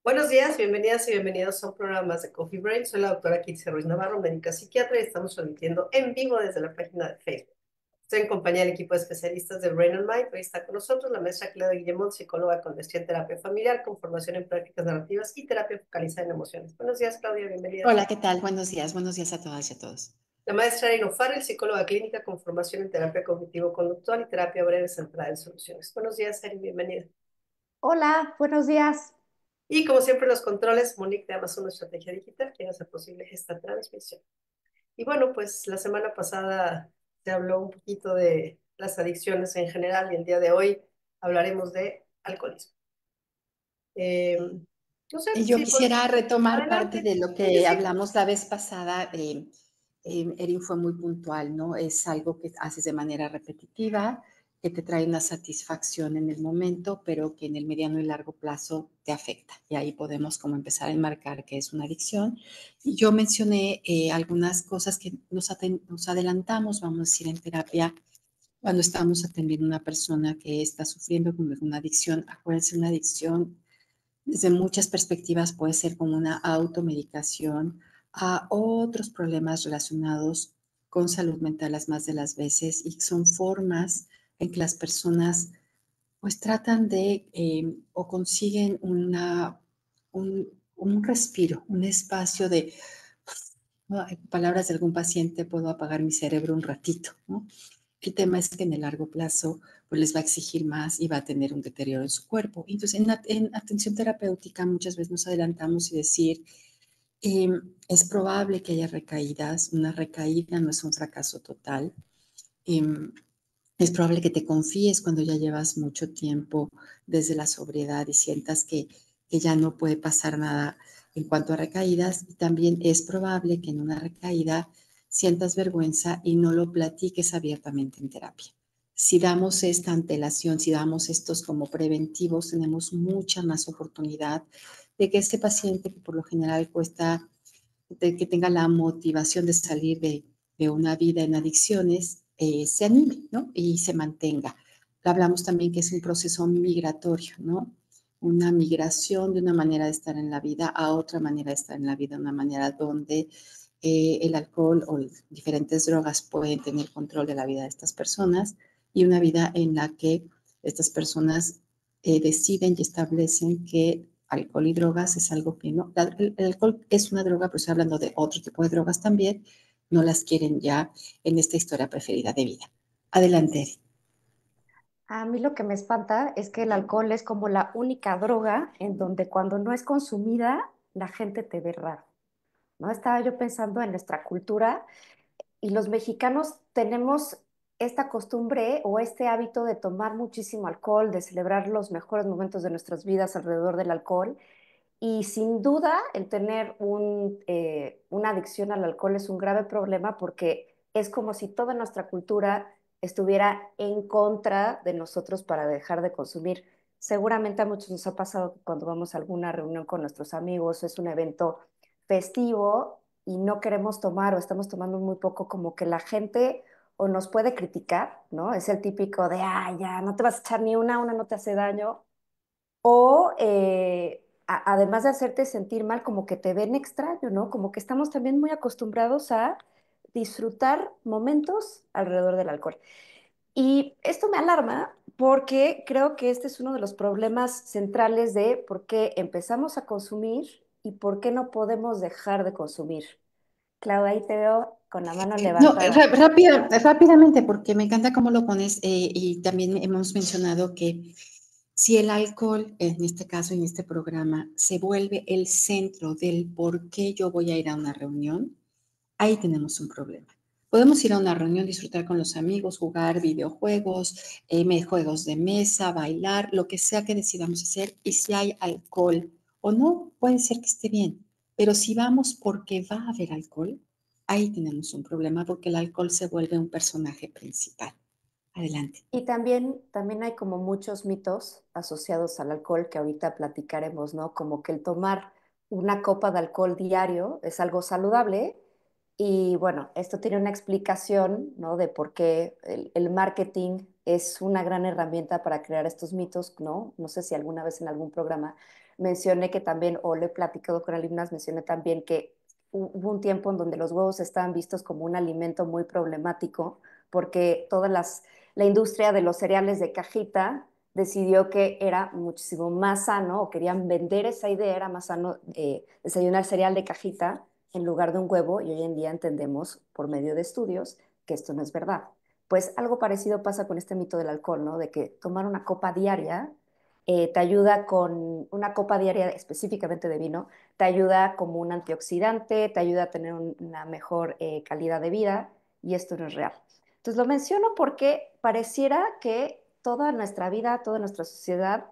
Buenos días, bienvenidas y bienvenidos a un programa más de Coffee Break. Soy la doctora Kitty Ruiz Navarro, médica psiquiatra, y estamos transmitiendo en vivo desde la página de Facebook. Estoy en compañía del equipo de especialistas de Brain and Mind. Hoy está con nosotros la maestra Claudia Guillemont, psicóloga con maestría en terapia familiar, con formación en prácticas narrativas y terapia focalizada en emociones. Buenos días, Claudia, bienvenida. Hola, ¿qué tal? Buenos días a todas y a todos. La maestra Erin O'Farrell, psicóloga clínica con formación en terapia cognitivo-conductual y terapia breve centrada en soluciones. Buenos días, Erin, bienvenida. Hola, buenos días. Y como siempre, los controles, Monique de Amazon Estrategia Digital, quien hace posible esta transmisión. Y bueno, pues la semana pasada se habló un poquito de las adicciones en general y el día de hoy hablaremos de alcoholismo. Eh, no sé, Yo sí, pues quisiera retomar parte adelante. de lo Sí, sí, que sí. hablamos la vez pasada. Erin fue muy puntual, ¿no? Es algo que haces de manera repetitiva, que te trae una satisfacción en el momento, pero que en el mediano y largo plazo te afecta. Y ahí podemos como empezar a enmarcar que es una adicción. Y yo mencioné algunas cosas que nos adelantamos, vamos a decir, en terapia cuando estamos atendiendo a una persona que está sufriendo con una adicción. Acuérdense, una adicción desde muchas perspectivas puede ser como una automedicación a otros problemas relacionados con salud mental las más de las veces, y son formas en que las personas pues tratan de o consiguen un respiro, un espacio de, ¿no? En palabras de algún paciente, puedo apagar mi cerebro un ratito, ¿no? El tema es que en el largo plazo pues les va a exigir más y va a tener un deterioro en su cuerpo. Entonces, en atención terapéutica muchas veces nos adelantamos y decir, eh, es probable que haya recaídas, una recaída no es un fracaso total. eh, es probable que te confíes cuando ya llevas mucho tiempo desde la sobriedad y sientas que ya no puede pasar nada en cuanto a recaídas. Y también es probable que en una recaída sientas vergüenza y no lo platiques abiertamente en terapia. Si damos esta antelación, si damos estos como preventivos, tenemos mucha más oportunidad de que este paciente, que por lo general cuesta, de que tenga la motivación de salir de una vida en adicciones, se anime, ¿no? Y se mantenga. Hablamos también que es un proceso migratorio, ¿no? Una migración de una manera de estar en la vida a otra manera de estar en la vida, una manera donde el alcohol o diferentes drogas pueden tener control de la vida de estas personas, y una vida en la que estas personas deciden y establecen que alcohol y drogas es algo que no, el alcohol es una droga, pero estoy hablando de otro tipo de drogas también, no las quieren ya en esta historia preferida de vida. Adelante. A mí lo que me espanta es que el alcohol es como la única droga en donde cuando no es consumida, la gente te ve raro, ¿no? Estaba yo pensando en nuestra cultura y los mexicanos tenemos esta costumbre o este hábito de tomar muchísimo alcohol, de celebrar los mejores momentos de nuestras vidas alrededor del alcohol. Y sin duda, el tener una adicción al alcohol es un grave problema porque es como si toda nuestra cultura estuviera en contra de nosotros para dejar de consumir. Seguramente a muchos nos ha pasado que cuando vamos a alguna reunión con nuestros amigos, es un evento festivo y no queremos tomar o estamos tomando muy poco, como que la gente o nos puede criticar, ¿no? Es el típico de, ah, ya, no te vas a echar ni una no te hace daño, o además de hacerte sentir mal, como que te ven extraño, ¿no? Como que estamos también muy acostumbrados a disfrutar momentos alrededor del alcohol. Y esto me alarma porque creo que este es uno de los problemas centrales de por qué empezamos a consumir y por qué no podemos dejar de consumir. Clau, ahí te veo con la mano No, levantada. rápidamente, porque me encanta cómo lo pones, y también hemos mencionado que si el alcohol, en este caso, en este programa, se vuelve el centro del por qué yo voy a ir a una reunión, ahí tenemos un problema. Podemos ir a una reunión, disfrutar con los amigos, jugar videojuegos, juegos de mesa, bailar, lo que sea que decidamos hacer, y si hay alcohol o no, puede ser que esté bien. Pero si vamos porque va a haber alcohol, ahí tenemos un problema porque el alcohol se vuelve un personaje principal. Adelante. Y también hay como muchos mitos asociados al alcohol que ahorita platicaremos, ¿no? Como que el tomar una copa de alcohol diario es algo saludable. Y bueno, esto tiene una explicación, ¿no? De por qué el marketing es una gran herramienta para crear estos mitos, ¿no? No sé si alguna vez en algún programa mencioné que también, o le he platicado con alumnas, mencioné también que hubo un tiempo en donde los huevos estaban vistos como un alimento muy problemático porque la industria de los cereales de cajita decidió que era muchísimo más sano, o querían vender esa idea, era más sano desayunar cereal de cajita en lugar de un huevo, y hoy en día entendemos por medio de estudios que esto no es verdad. Pues algo parecido pasa con este mito del alcohol, ¿no? De que tomar una copa diaria te ayuda con una copa diaria específicamente de vino, te ayuda como un antioxidante, te ayuda a tener una mejor calidad de vida, y esto no es real. Entonces lo menciono porque pareciera que toda nuestra vida, toda nuestra sociedad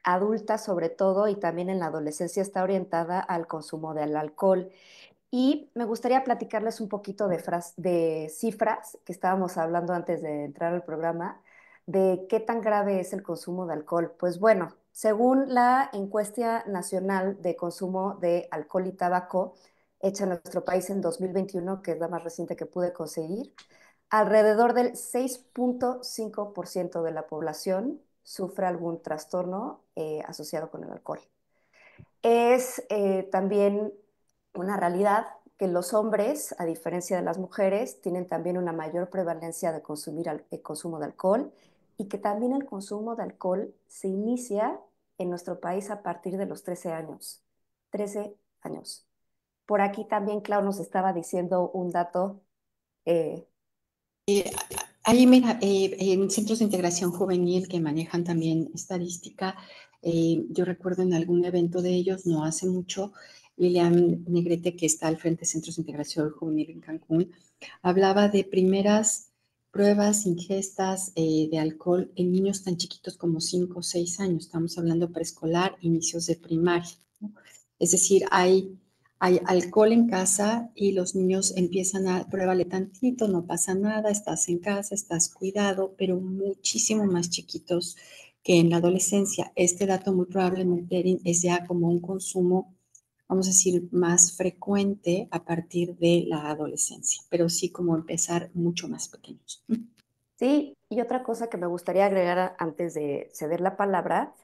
adulta sobre todo y también en la adolescencia está orientada al consumo del alcohol. Y me gustaría platicarles un poquito de cifras que estábamos hablando antes de entrar al programa, de qué tan grave es el consumo de alcohol. Pues bueno, según la encuesta nacional de consumo de alcohol y tabaco hecha en nuestro país en 2021, que es la más reciente que pude conseguir, alrededor del 6.5% de la población sufre algún trastorno asociado con el alcohol. Es también una realidad que los hombres, a diferencia de las mujeres, tienen también una mayor prevalencia de consumir el consumo de alcohol, y que también el consumo de alcohol se inicia en nuestro país a partir de los 13 años. 13 años. Por aquí también Clau nos estaba diciendo un dato. eh, Ahí, mira, en centros de integración juvenil que manejan también estadística, yo recuerdo en algún evento de ellos, no hace mucho, Lilian Negrete, que está al frente de Centros de Integración Juvenil en Cancún, hablaba de primeras pruebas, ingestas de alcohol en niños tan chiquitos como 5 o 6 años. Estamos hablando preescolar, inicios de primaria, ¿no? Es decir, hay alcohol en casa y los niños empiezan a pruébale tantito, no pasa nada, estás en casa, estás cuidado, pero muchísimo más chiquitos que en la adolescencia. Este dato muy probablemente Erin, es ya como un consumo, vamos a decir, más frecuente a partir de la adolescencia, pero sí como empezar mucho más pequeños. Sí, y otra cosa que me gustaría agregar antes de ceder la palabra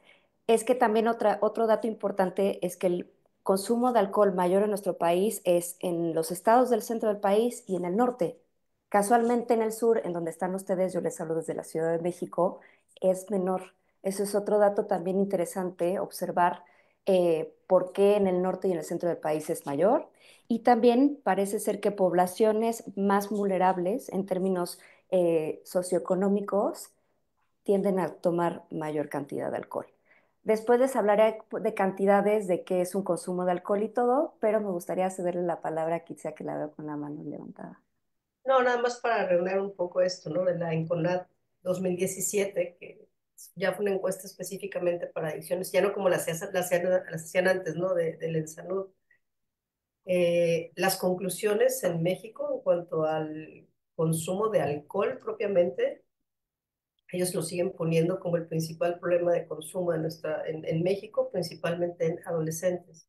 es que también otro dato importante es que el consumo de alcohol mayor en nuestro país es en los estados del centro del país y en el norte. Casualmente en el sur, en donde están ustedes, yo les hablo desde la Ciudad de México, es menor. Eso es otro dato también interesante, observar por qué en el norte y en el centro del país es mayor. Y también parece ser que poblaciones más vulnerables en términos socioeconómicos tienden a tomar mayor cantidad de alcohol. Después les hablaré de cantidades, de qué es un consumo de alcohol y todo, pero me gustaría cederle la palabra a Kitsia, que la veo con la mano levantada. No, nada más para reunir un poco esto, ¿no? De la Enconad 2017, que ya fue una encuesta específicamente para adicciones, ya no como las hacían antes, ¿no? Del Ensanud. Las conclusiones en México en cuanto al consumo de alcohol propiamente, ellos lo siguen poniendo como el principal problema de consumo en México, principalmente en adolescentes.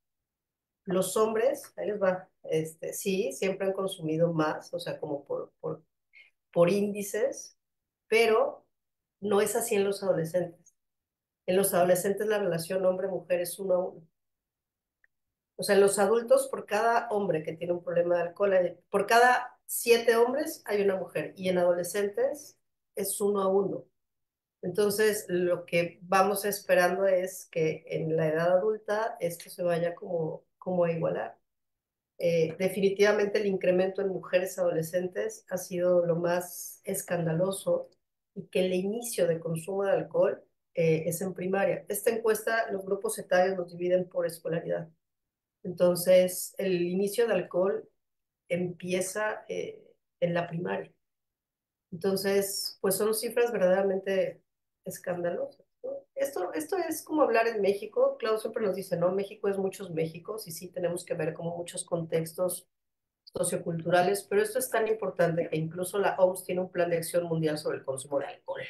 Los hombres, ahí les va, sí, siempre han consumido más, o sea, como por índices, pero no es así en los adolescentes. En los adolescentes la relación hombre-mujer es 1 a 1. O sea, en los adultos, por cada hombre que tiene un problema de alcohol, por cada 7 hombres hay una mujer. Y en adolescentes es 1 a 1. Entonces, lo que vamos esperando es que en la edad adulta esto se vaya como a igualar. Definitivamente el incremento en mujeres adolescentes ha sido lo más escandaloso, y que el inicio de consumo de alcohol es en primaria. Esta encuesta, los grupos etarios los dividen por escolaridad. Entonces, el inicio de alcohol empieza en la primaria. Entonces, pues son cifras verdaderamente escandalosas, ¿no? Esto es como hablar en México. Claudio siempre nos dice, no, México es muchos Méxicos, y sí tenemos que ver como muchos contextos socioculturales, pero esto es tan importante que incluso la OMS tiene un plan de acción mundial sobre el consumo de alcohol,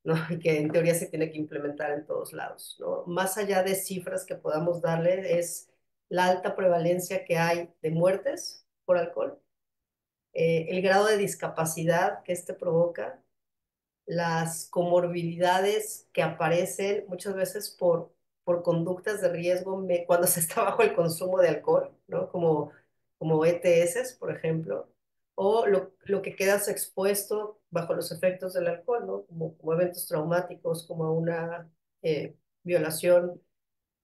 ¿no? Y que en teoría se tiene que implementar en todos lados, ¿no? Más allá de cifras que podamos darle, es la alta prevalencia que hay de muertes por alcohol, el grado de discapacidad que este provoca, las comorbilidades que aparecen muchas veces por conductas de riesgo cuando se está bajo el consumo de alcohol, ¿no? Como ETS, por ejemplo, o lo que quedas expuesto bajo los efectos del alcohol, ¿no? Como eventos traumáticos, como una violación.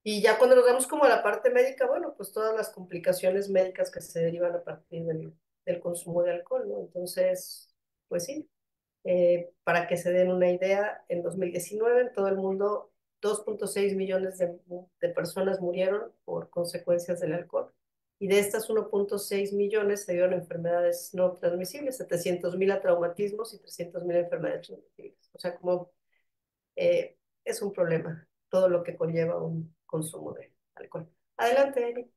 Y ya cuando nos vamos como a la parte médica, bueno, pues todas las complicaciones médicas que se derivan a partir del consumo de alcohol, ¿no? Entonces, pues sí, para que se den una idea, en 2019 en todo el mundo 2.6 millones de personas murieron por consecuencias del alcohol. Y de estas 1.6 millones se dieron enfermedades no transmisibles, 700,000 a traumatismos y 300,000 a enfermedades transmisibles. O sea, como es un problema todo lo que conlleva un consumo de alcohol. Adelante, Amy.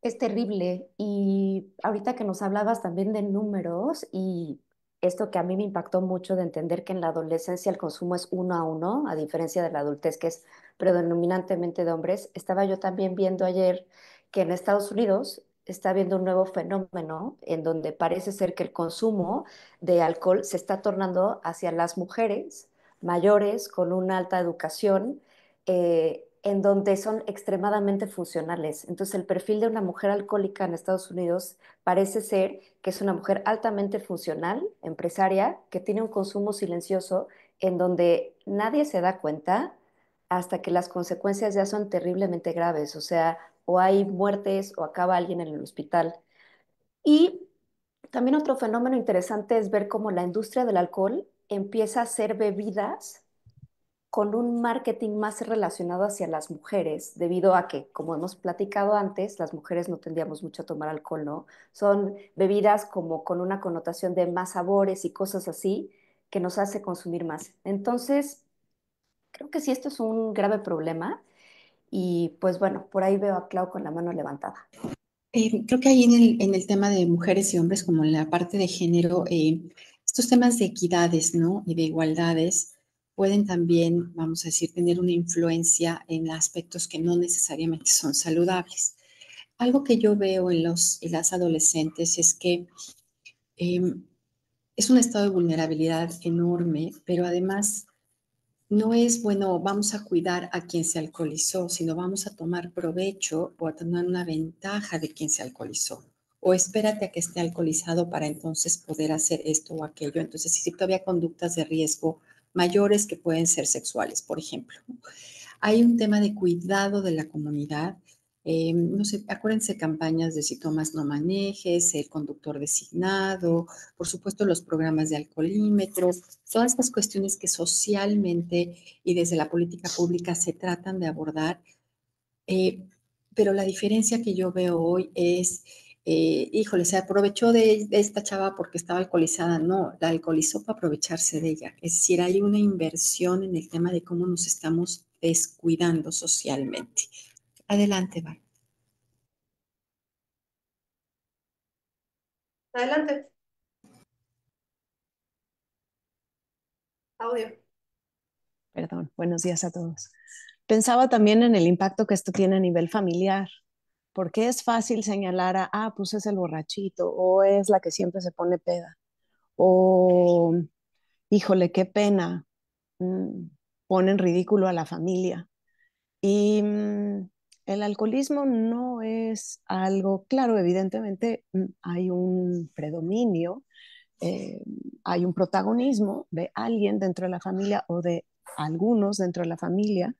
Es terrible. Y ahorita que nos hablabas también de números y esto que a mí me impactó mucho de entender que en la adolescencia el consumo es 1 a 1, a diferencia de la adultez que es predominantemente de hombres, estaba yo también viendo ayer que en Estados Unidos está habiendo un nuevo fenómeno en donde parece ser que el consumo de alcohol se está tornando hacia las mujeres mayores con una alta educación, en donde son extremadamente funcionales. Entonces, el perfil de una mujer alcohólica en Estados Unidos parece ser que es una mujer altamente funcional, empresaria, que tiene un consumo silencioso en donde nadie se da cuenta hasta que las consecuencias ya son terriblemente graves. O sea, o hay muertes o acaba alguien en el hospital. Y también otro fenómeno interesante es ver cómo la industria del alcohol empieza a hacer bebidas con un marketing más relacionado hacia las mujeres, debido a que, como hemos platicado antes, las mujeres no tendríamos mucho a tomar alcohol, ¿no? Son bebidas como con una connotación de más sabores y cosas así que nos hace consumir más. Entonces, creo que sí, esto es un grave problema y pues bueno, por ahí veo a Clau con la mano levantada. Creo que ahí en el tema de mujeres y hombres, como en la parte de género, estos temas de equidades, ¿no? Y de igualdades pueden también, vamos a decir, tener una influencia en aspectos que no necesariamente son saludables. Algo que yo veo en las adolescentes es que eh, es un estado de vulnerabilidad enorme, pero además no es, bueno, vamos a cuidar a quien se alcoholizó, sino vamos a tomar provecho o a tomar una ventaja de quien se alcoholizó. O espérate a que esté alcoholizado para entonces poder hacer esto o aquello. Entonces, si todavía conductas de riesgo mayores que pueden ser sexuales, por ejemplo. Hay un tema de cuidado de la comunidad. No sé, acuérdense campañas de si tomas no manejes, el conductor designado, por supuesto los programas de alcoholímetros, todas estas cuestiones que socialmente y desde la política pública se tratan de abordar, eh, pero la diferencia que yo veo hoy es, híjole, se aprovechó de esta chava porque estaba alcoholizada. No, la alcoholizó para aprovecharse de ella. Es decir, hay una inversión en el tema de cómo nos estamos descuidando socialmente. Adelante, Val. Adelante, audio. Perdón, buenos días a todos. Pensaba también en el impacto que esto tiene a nivel familiar, porque es fácil señalar pues es el borrachito, o es la que siempre se pone peda, o híjole, qué pena, mm, pone en ridículo a la familia. Y el alcoholismo no es algo, claro, evidentemente hay un predominio, eh, hay un protagonismo de alguien dentro de la familia o de algunos dentro de la familia,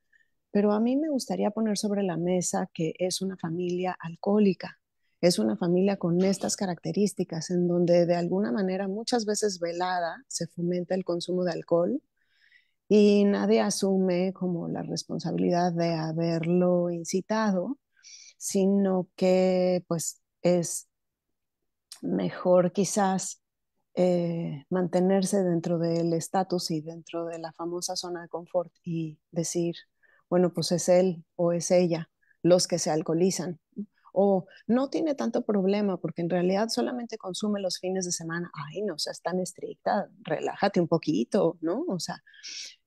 pero a mí me gustaría poner sobre la mesa que es una familia alcohólica, es una familia con estas características en donde de alguna manera muchas veces velada se fomenta el consumo de alcohol y nadie asume como la responsabilidad de haberlo incitado, sino que pues es mejor quizás mantenerse dentro del estatus y dentro de la famosa zona de confort y decir, bueno, pues es él o es ella los que se alcoholizan. O no tiene tanto problema porque en realidad solamente consume los fines de semana. Ay, no seas tan estricta, relájate un poquito, ¿no? O sea,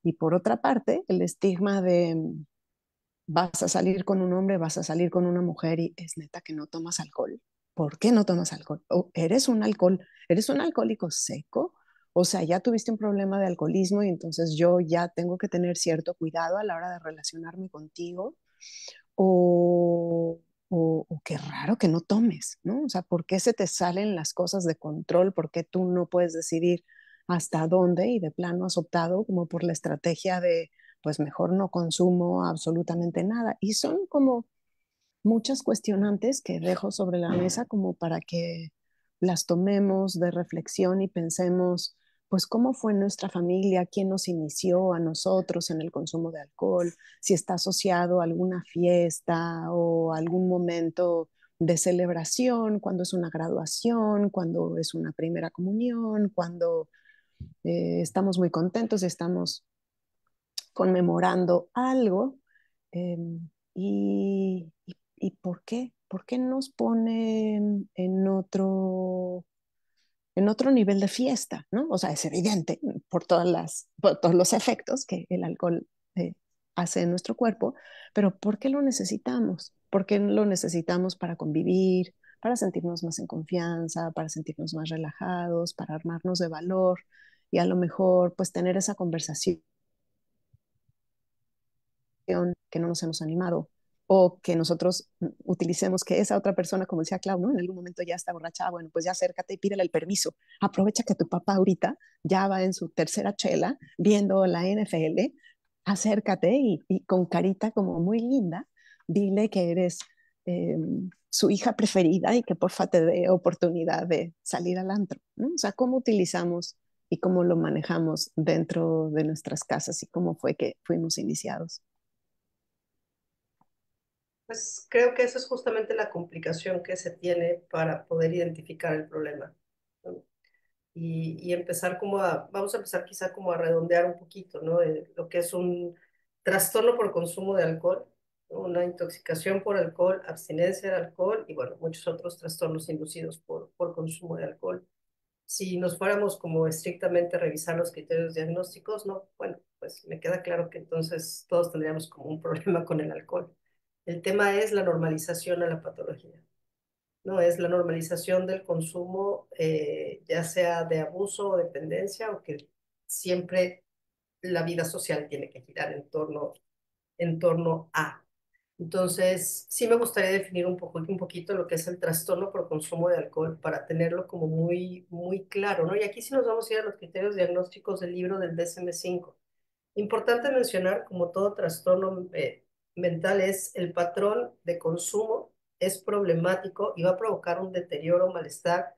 y por otra parte, el estigma de vas a salir con un hombre, vas a salir con una mujer y es neta que no tomas alcohol. ¿Por qué no tomas alcohol? ¿O eres un alcohólico seco O sea, ya tuviste un problema de alcoholismo y entonces yo ya tengo que tener cierto cuidado a la hora de relacionarme contigo. O, o qué raro que no tomes, ¿no? O sea, ¿por qué se te salen las cosas de control? ¿Por qué tú no puedes decidir hasta dónde? Y de plano has optado como por la estrategia de, pues mejor no consumo absolutamente nada. Y son como muchas cuestionantes que dejo sobre la mesa como para que las tomemos de reflexión y pensemos, pues, cómo fue nuestra familia, quién nos inició a nosotros en el consumo de alcohol, si está asociado a alguna fiesta o algún momento de celebración, cuando es una graduación, cuando es una primera comunión, cuando estamos muy contentos y estamos conmemorando algo. eh, y por qué? ¿Por qué nos ponen en otro nivel de fiesta, ¿no? O sea, es evidente por todos los efectos que el alcohol hace en nuestro cuerpo, pero ¿por qué lo necesitamos? ¿Por qué lo necesitamos para convivir, para sentirnos más en confianza, para sentirnos más relajados, para armarnos de valor y a lo mejor pues tener esa conversación que no nos hemos animado o que nosotros utilicemos que esa otra persona, como decía Clau, ¿no? En algún momento ya está borracha, bueno, pues ya acércate y pídele el permiso. Aprovecha que tu papá ahorita ya va en su tercera chela viendo la NFL, acércate y con carita como muy linda, dile que eres eh, su hija preferida y que porfa te dé oportunidad de salir al antro, ¿no? O sea, cómo utilizamos y cómo lo manejamos dentro de nuestras casas y cómo fue que fuimos iniciados. Pues creo que esa es justamente la complicación que se tiene para poder identificar el problema, ¿no? Y empezar vamos a empezar quizá como a redondear un poquito, ¿no? De lo que es un trastorno por consumo de alcohol, ¿no? Una intoxicación por alcohol, abstinencia del alcohol y bueno, muchos otros trastornos inducidos por consumo de alcohol. Si nos fuéramos como estrictamente a revisar los criterios diagnósticos, no, bueno, pues me queda claro que entonces todos tendríamos como un problema con el alcohol. El tema es la normalización a la patología, ¿no? Es la normalización del consumo, ya sea de abuso o dependencia, o que siempre la vida social tiene que girar en torno a. Entonces, sí me gustaría definir un poquito lo que es el trastorno por consumo de alcohol para tenerlo como muy, muy claro, ¿no? Y aquí sí nos vamos a ir a los criterios diagnósticos del libro del DSM-5. Importante mencionar, como todo trastorno mental, es el patrón de consumo es problemático y va a provocar un deterioro o malestar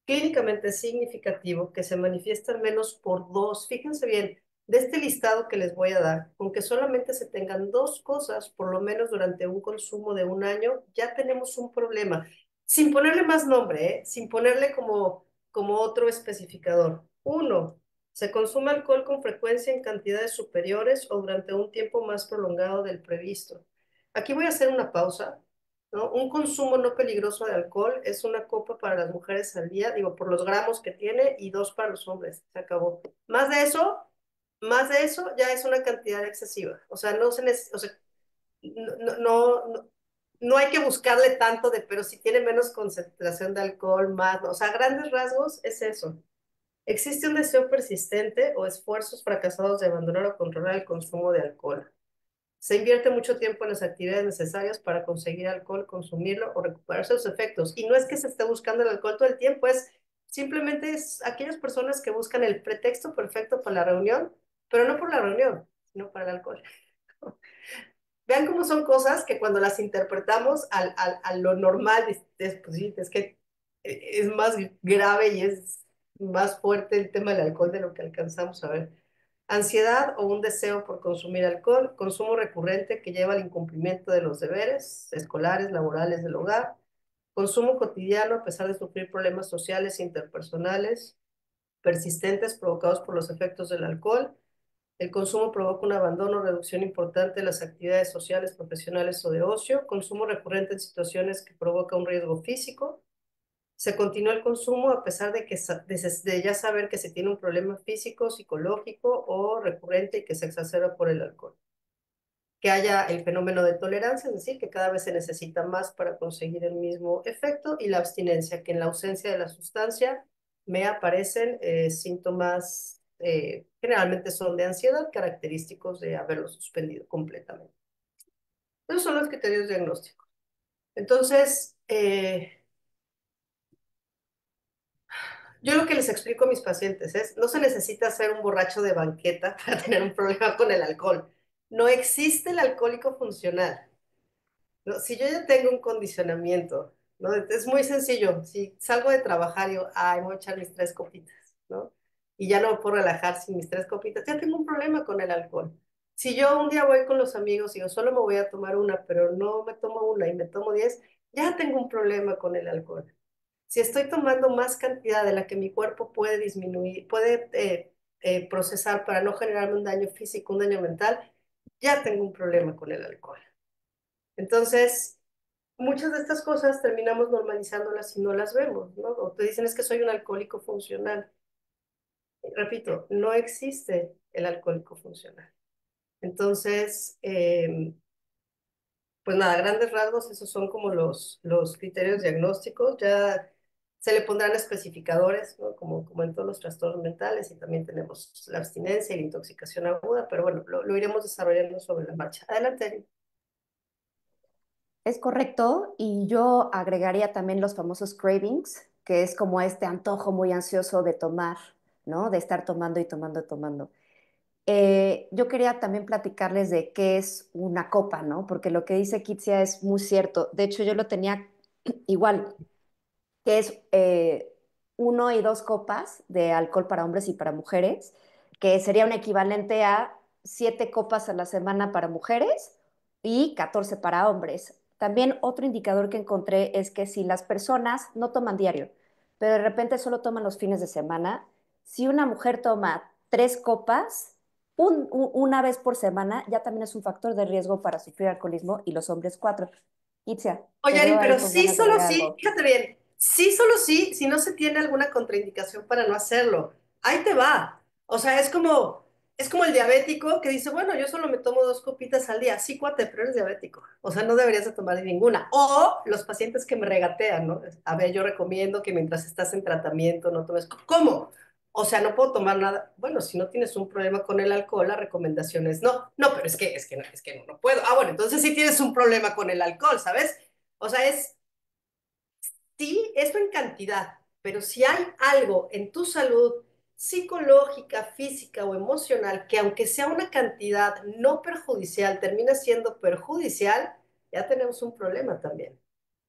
clínicamente significativo que se manifiesta al menos por dos. Fíjense bien, de este listado que les voy a dar, aunque solamente se tengan dos cosas, por lo menos durante un consumo de un año, ya tenemos un problema. Sin ponerle más nombre, ¿eh? Sin ponerle como otro especificador. Uno, se consume alcohol con frecuencia en cantidades superiores o durante un tiempo más prolongado del previsto. Aquí voy a hacer una pausa, ¿no? Un consumo no peligroso de alcohol es una copa para las mujeres al día, digo, por los gramos que tiene, y dos para los hombres. Se acabó. Más de eso ya es una cantidad excesiva. O sea, o sea, no, no, no, no hay que buscarle tanto pero si tiene menos concentración de alcohol, más, ¿no? O sea, a grandes rasgos es eso. Existe un deseo persistente o esfuerzos fracasados de abandonar o controlar el consumo de alcohol. Se invierte mucho tiempo en las actividades necesarias para conseguir alcohol, consumirlo o recuperar sus efectos. Y no es que se esté buscando el alcohol todo el tiempo, simplemente es aquellas personas que buscan el pretexto perfecto para la reunión, pero no por la reunión, sino para el alcohol. Vean cómo son cosas que cuando las interpretamos a lo normal, pues sí, es que es más grave y es más fuerte el tema del alcohol de lo que alcanzamos a ver. Ansiedad o un deseo por consumir alcohol, consumo recurrente que lleva al incumplimiento de los deberes escolares, laborales del hogar, consumo cotidiano a pesar de sufrir problemas sociales e interpersonales persistentes provocados por los efectos del alcohol. El consumo provoca un abandono o reducción importante de las actividades sociales, profesionales o de ocio. Consumo recurrente en situaciones que provoca un riesgo físico. Se continúa el consumo a pesar de ya saber que se tiene un problema físico, psicológico o recurrente y que se exacerba por el alcohol. Que haya el fenómeno de tolerancia, es decir, que cada vez se necesita más para conseguir el mismo efecto, y la abstinencia, que en la ausencia de la sustancia me aparecen síntomas, generalmente son de ansiedad, característicos de haberlo suspendido completamente. Esos son los criterios diagnósticos. Entonces, yo lo que les explico a mis pacientes es, no se necesita ser un borracho de banqueta para tener un problema con el alcohol. No existe el alcohólico funcional. ¿No? Si yo ya tengo un condicionamiento, ¿no? Es muy sencillo. Si salgo de trabajar y digo, ay, me voy a echar mis 3 copitas, ¿no? Y ya no me puedo relajar sin mis 3 copitas, ya tengo un problema con el alcohol. Si yo un día voy con los amigos y yo solo me voy a tomar una, pero no me tomo una y me tomo 10, ya tengo un problema con el alcohol. Si estoy tomando más cantidad de la que mi cuerpo puede disminuir, puede procesar para no generarme un daño físico, un daño mental, ya tengo un problema con el alcohol. Entonces, muchas de estas cosas terminamos normalizándolas y no las vemos, ¿no? O te dicen es que soy un alcohólico funcional. Repito, no existe el alcohólico funcional. Entonces, pues nada, a grandes rasgos, esos son como los criterios diagnósticos. Ya se le pondrán especificadores, ¿no? Como en todos los trastornos mentales, y también tenemos la abstinencia y la intoxicación aguda, pero bueno, lo iremos desarrollando sobre la marcha. Adelante, Ari. Es correcto, y yo agregaría también los famosos cravings, que es como este antojo muy ansioso de tomar, ¿no? De estar tomando y tomando y tomando. Yo quería también platicarles de qué es una copa, ¿no? Porque lo que dice Kitsia es muy cierto. De hecho, yo lo tenía igual, que es 1 y 2 copas de alcohol para hombres y para mujeres, que sería un equivalente a 7 copas a la semana para mujeres y 14 para hombres. También otro indicador que encontré es que si las personas no toman diario, pero de repente solo toman los fines de semana, si una mujer toma 3 copas una vez por semana, ya también es un factor de riesgo para sufrir alcoholismo, y los hombres 4. Itzia, Oye, te Ari, veo ahí pero con sí, ganas de solo agregar sí, algo. fíjate bien, sí, solo sí, si no se tiene alguna contraindicación para no hacerlo. Ahí te va. O sea, es como el diabético que dice, bueno, yo solo me tomo 2 copitas al día. Sí, cuate, pero eres diabético. O sea, no deberías de tomar ninguna. O los pacientes que me regatean, ¿no? A ver, yo recomiendo que mientras estás en tratamiento no tomes. ¿Cómo? O sea, no puedo tomar nada. Bueno, si no tienes un problema con el alcohol, la recomendación es no. No, pero es que no puedo. Ah, bueno, entonces sí tienes un problema con el alcohol, ¿sabes? O sea, sí, esto en cantidad, pero si hay algo en tu salud psicológica, física o emocional que aunque sea una cantidad no perjudicial, termina siendo perjudicial, ya tenemos un problema también.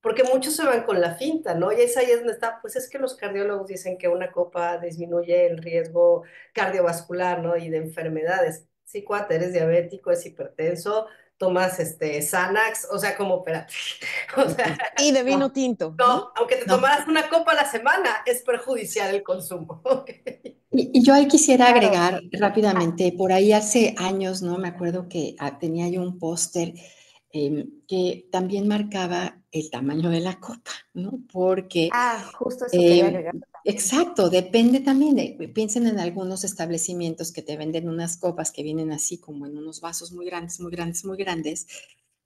Porque muchos se van con la finta, ¿no? Y es ahí es donde está, pues es que los cardiólogos dicen que una copa disminuye el riesgo cardiovascular, ¿no? Y de enfermedades. Sí, cuate, eres diabético, es hipertenso, tomas Xanax, o sea, como, espérate, o sea, Y de vino no, tinto, no, ¿no? aunque te No. tomaras una copa a la semana, es perjudicial el consumo. ¿Ok? Y yo ahí quisiera Claro. agregar Ah, rápidamente, por ahí hace años, ¿no? Me acuerdo que tenía yo un póster que también marcaba el tamaño de la copa, ¿no? Porque justo eso quería Eh, agregar. exacto, depende también piensen en algunos establecimientos que te venden unas copas que vienen así como en unos vasos muy grandes, muy grandes, muy grandes,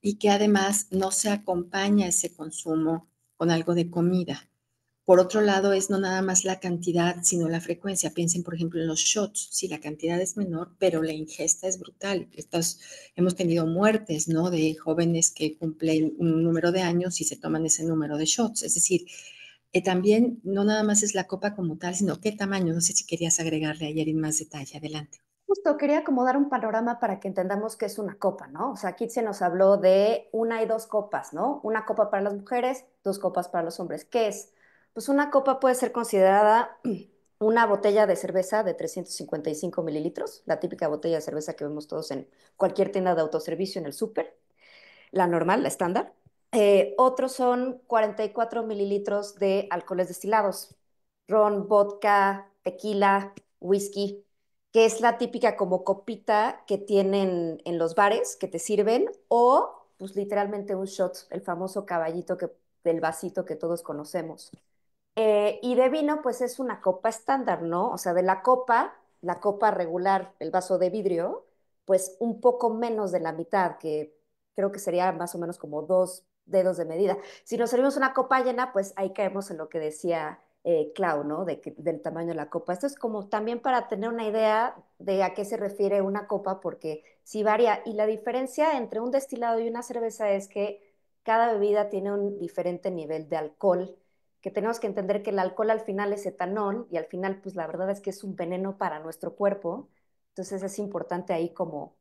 y que además no se acompaña ese consumo con algo de comida. Por otro lado, es no nada más la cantidad, sino la frecuencia. Piensen, por ejemplo, en los shots. Sí, la cantidad es menor, pero la ingesta es brutal. Hemos tenido muertes, ¿no? De jóvenes que cumplen un número de años y se toman ese número de shots. Es decir, también no nada más es la copa como tal, sino qué tamaño. No sé si querías agregarle ayer en más detalle. Adelante. Justo quería como dar un panorama para que entendamos qué es una copa, ¿no? O sea, aquí se nos habló de 1 y 2 copas, ¿no? Una copa para las mujeres, 2 copas para los hombres. ¿Qué es? Pues una copa puede ser considerada una botella de cerveza de 355 mililitros, la típica botella de cerveza que vemos todos en cualquier tienda de autoservicio en el súper, la normal, la estándar. Otros son 44 mililitros de alcoholes destilados, ron, vodka, tequila, whisky, que es la típica como copita que tienen en los bares que te sirven, o pues literalmente un shot, el famoso caballito del vasito que todos conocemos. Y de vino, pues es una copa estándar, ¿no? O sea, de la copa regular, el vaso de vidrio, pues un poco menos de la mitad, que creo que sería más o menos como 2 dedos de medida. Si nos servimos una copa llena, pues ahí caemos en lo que decía Clau, ¿no? Del tamaño de la copa. Esto es como también para tener una idea de a qué se refiere una copa, porque sí varía. Y la diferencia entre un destilado y una cerveza es que cada bebida tiene un diferente nivel de alcohol, que tenemos que entender que el alcohol al final es etanol y al final, pues la verdad es que es un veneno para nuestro cuerpo. Entonces es importante ahí como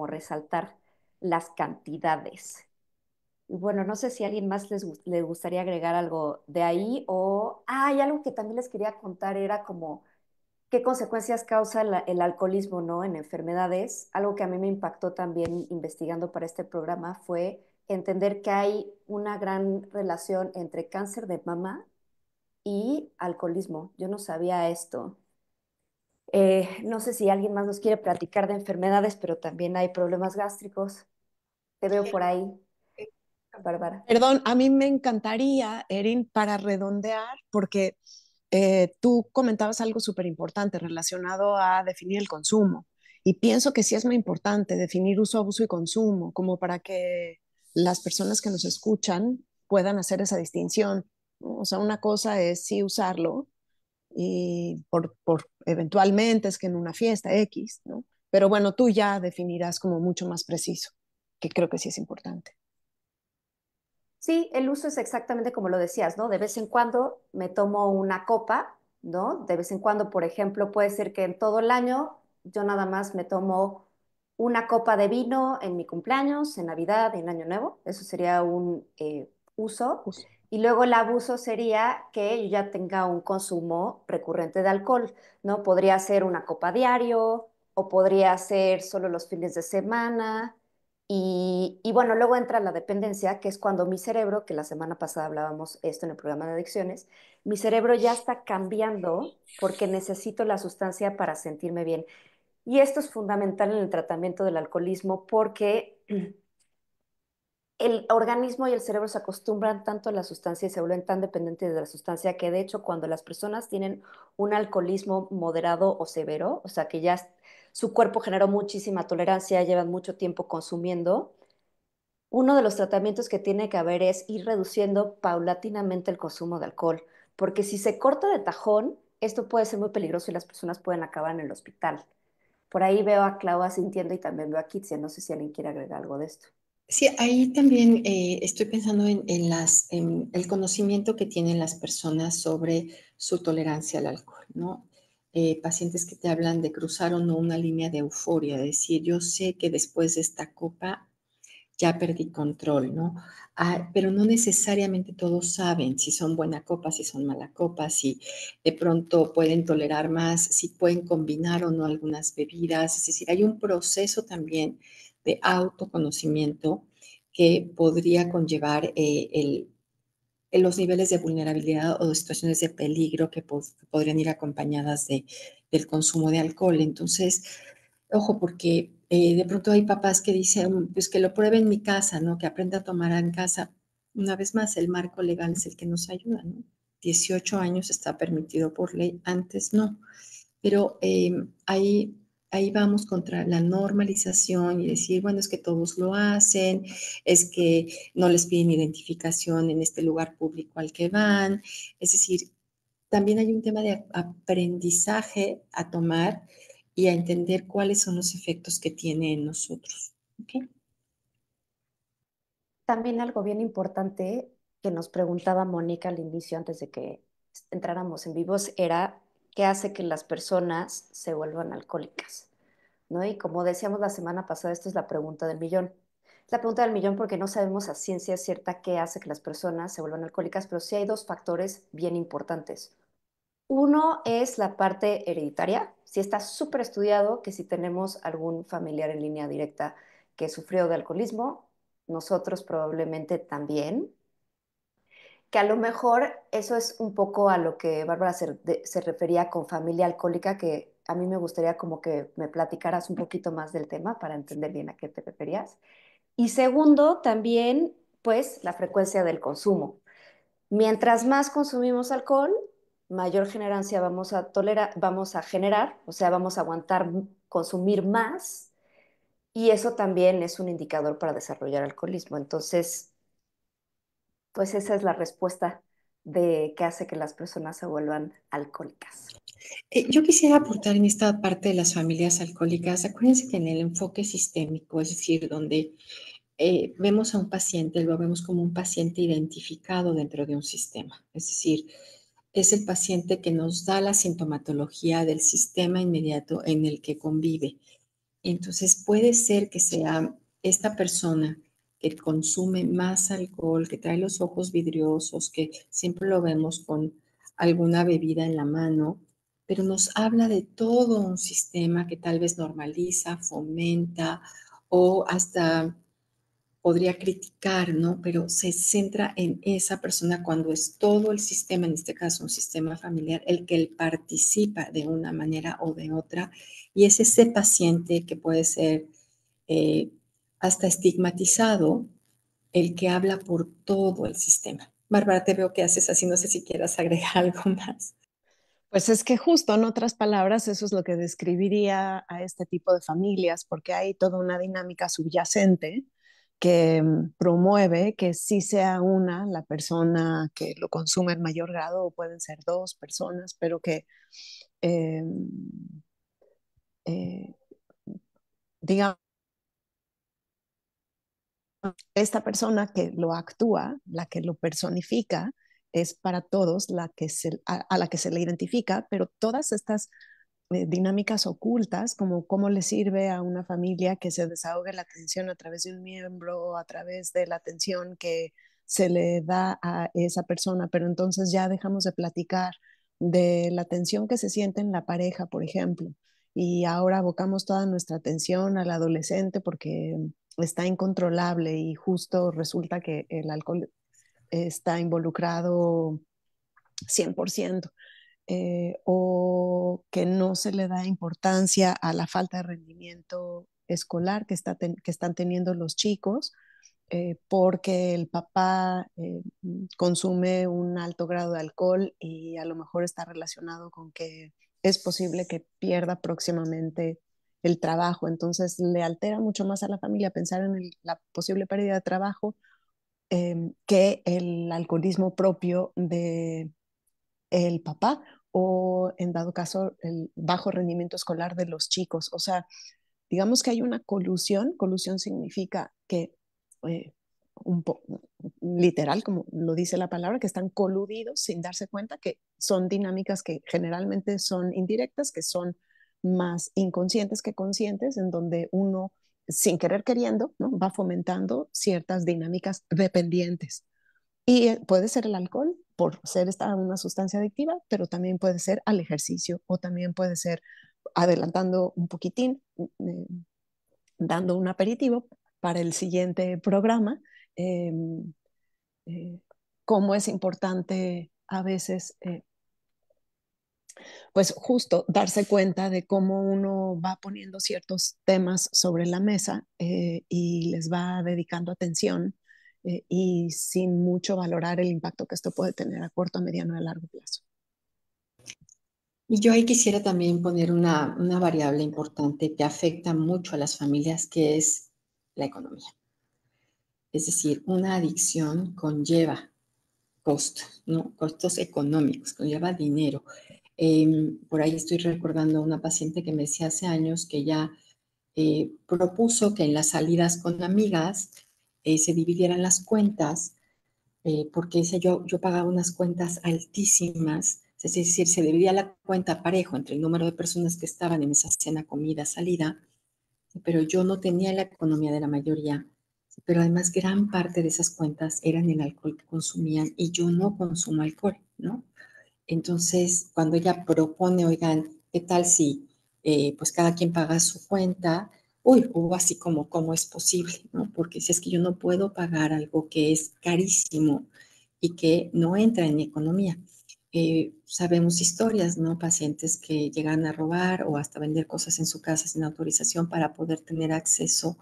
resaltar las cantidades. Y bueno, no sé si a alguien más le gustaría agregar algo de ahí o... Ah, y algo que también les quería contar era como qué consecuencias causa el alcoholismo, ¿no? En enfermedades. Algo que a mí me impactó también investigando para este programa fue entender que hay una gran relación entre cáncer de mama y alcoholismo. Yo no sabía esto. No sé si alguien más nos quiere platicar de enfermedades, pero también hay problemas gástricos. Te veo por ahí, Bárbara. Perdón, a mí me encantaría, Erin, para redondear, porque tú comentabas algo súper importante relacionado a definir el consumo. Y pienso que sí es muy importante definir uso, abuso y consumo, como para que las personas que nos escuchan puedan hacer esa distinción, ¿no? O sea, una cosa es sí usarlo y por eventualmente es que en una fiesta X, ¿no? Pero bueno, tú ya definirás como mucho más preciso, que creo que sí es importante. Sí, el uso es exactamente como lo decías, ¿no? De vez en cuando me tomo una copa, ¿no? De vez en cuando, por ejemplo, puede ser que en todo el año yo nada más me tomo una copa de vino en mi cumpleaños, en Navidad, en Año Nuevo. Eso sería un uso. Justo. Y luego el abuso sería que yo ya tenga un consumo recurrente de alcohol, ¿no? Podría ser una copa diario o podría ser solo los fines de semana. Y bueno, luego entra la dependencia, que es cuando mi cerebro, que la semana pasada hablábamos esto en el programa de adicciones, mi cerebro ya está cambiando porque necesito la sustancia para sentirme bien. Y esto es fundamental en el tratamiento del alcoholismo porque el organismo y el cerebro se acostumbran tanto a la sustancia y se vuelven tan dependientes de la sustancia que de hecho cuando las personas tienen un alcoholismo moderado o severo, o sea que ya su cuerpo generó muchísima tolerancia, llevan mucho tiempo consumiendo, uno de los tratamientos que tiene que haber es ir reduciendo paulatinamente el consumo de alcohol, porque si se corta de tajón, esto puede ser muy peligroso y las personas pueden acabar en el hospital. Por ahí veo a Clau asintiendo y también veo a Kitsia. No sé si alguien quiere agregar algo de esto. Sí, ahí también estoy pensando en el conocimiento que tienen las personas sobre su tolerancia al alcohol, ¿no? Pacientes que te hablan de cruzar o no una línea de euforia, de decir, yo sé que después de esta copa ya perdí control, ¿no? Ah, pero no necesariamente todos saben si son buena copa, si son mala copa, si de pronto pueden tolerar más, si pueden combinar o no algunas bebidas. Es decir, hay un proceso también de autoconocimiento que podría conllevar los niveles de vulnerabilidad o de situaciones de peligro que podrían ir acompañadas del consumo de alcohol. Entonces, ojo, porque de pronto hay papás que dicen, pues que lo pruebe en mi casa, ¿no? Que aprenda a tomar en casa. Una vez más, el marco legal es el que nos ayuda, ¿no? 18 años está permitido por ley, antes no. Pero ahí vamos contra la normalización y decir, bueno, es que todos lo hacen, es que no les piden identificación en este lugar público al que van. Es decir, también hay un tema de aprendizaje a tomar y a entender cuáles son los efectos que tiene en nosotros. ¿Okay? También algo bien importante que nos preguntaba Mónica al inicio, antes de que entráramos en vivos, era qué hace que las personas se vuelvan alcohólicas, ¿no? Y como decíamos la semana pasada, esta es la pregunta del millón. Es la pregunta del millón porque no sabemos a ciencia cierta qué hace que las personas se vuelvan alcohólicas, pero sí hay dos factores bien importantes. Uno es la parte hereditaria. Sí está súper estudiado que si tenemos algún familiar en línea directa que sufrió de alcoholismo, nosotros probablemente también, que a lo mejor eso es un poco a lo que Bárbara se refería con familia alcohólica, que a mí me gustaría como que me platicaras un poquito más del tema para entender bien a qué te referías. Y segundo, también, pues, la frecuencia del consumo. Mientras más consumimos alcohol, mayor generancia vamos a generar, o sea, vamos a aguantar consumir más, y eso también es un indicador para desarrollar alcoholismo. Entonces, pues esa es la respuesta que hace que las personas se vuelvan alcohólicas? Yo quisiera aportar en esta parte de las familias alcohólicas. Acuérdense que en el enfoque sistémico, es decir, donde vemos a un paciente, lo vemos como un paciente identificado dentro de un sistema. Es decir, es el paciente que nos da la sintomatología del sistema inmediato en el que convive. Entonces puede ser que sea esta persona que consume más alcohol, que trae los ojos vidriosos, que siempre lo vemos con alguna bebida en la mano, pero nos habla de todo un sistema que tal vez normaliza, fomenta o hasta podría criticar, ¿no? Pero se centra en esa persona cuando es todo el sistema, en este caso un sistema familiar, el que él participa de una manera o de otra, y es ese paciente que puede ser eh, hasta estigmatizado, el que habla por todo el sistema. Bárbara, te veo que haces así, no sé si quieras agregar algo más. Pues es que justo en otras palabras eso es lo que describiría a este tipo de familias, porque hay toda una dinámica subyacente que promueve que sí sea una la persona que lo consume en mayor grado, o pueden ser dos personas, pero que eh, eh, digamos, esta persona que lo actúa, la que lo personifica, es para todos a la que se le identifica, pero todas estas dinámicas ocultas, como cómo le sirve a una familia que se desahogue la atención a través de un miembro, a través de la atención que se le da a esa persona, pero entonces ya dejamos de platicar de la tensión que se siente en la pareja, por ejemplo, y ahora abocamos toda nuestra atención al adolescente porque está incontrolable y justo resulta que el alcohol está involucrado 100%, o que no se le da importancia a la falta de rendimiento escolar que están teniendo los chicos, porque el papá consume un alto grado de alcohol y a lo mejor está relacionado con que es posible que pierda próximamente el trabajo. Entonces le altera mucho más a la familia pensar en la posible pérdida de trabajo que el alcoholismo propio de el papá o en dado caso el bajo rendimiento escolar de los chicos. O sea, digamos que hay una colusión. Colusión significa que eh, un literal, como lo dice la palabra, que están coludidos sin darse cuenta, que son dinámicas que generalmente son indirectas, que son más inconscientes que conscientes, en donde uno, sin querer queriendo, ¿no?, va fomentando ciertas dinámicas dependientes. Y puede ser el alcohol por ser esta una sustancia adictiva, pero también puede ser al ejercicio o también puede ser adelantando un poquitín, dando un aperitivo para el siguiente programa. eh, eh, Cómo es importante a veces, pues justo darse cuenta de cómo uno va poniendo ciertos temas sobre la mesa y les va dedicando atención y sin mucho valorar el impacto que esto puede tener a corto, a mediano y a largo plazo. Y yo ahí quisiera también poner una variable importante que afecta mucho a las familias, que es la economía. Es decir, una adicción conlleva costos, ¿no? Costos económicos, conlleva dinero. Por ahí estoy recordando a una paciente que me decía hace años que ya propuso que en las salidas con amigas se dividieran las cuentas, porque dice yo pagaba unas cuentas altísimas, es decir, se dividía la cuenta parejo entre el número de personas que estaban en esa cena, comida, salida, pero yo no tenía la economía de la mayoría, pero además gran parte de esas cuentas eran el alcohol que consumían y yo no consumo alcohol, ¿no? Entonces, cuando ella propone, oigan, ¿qué tal si pues cada quien paga su cuenta? Uy, hubo así como, ¿cómo es posible? ¿No? Porque si es que yo no puedo pagar algo que es carísimo y que no entra en mi economía. Sabemos historias, ¿no? Pacientes que llegan a robar o hasta vender cosas en su casa sin autorización para poder tener acceso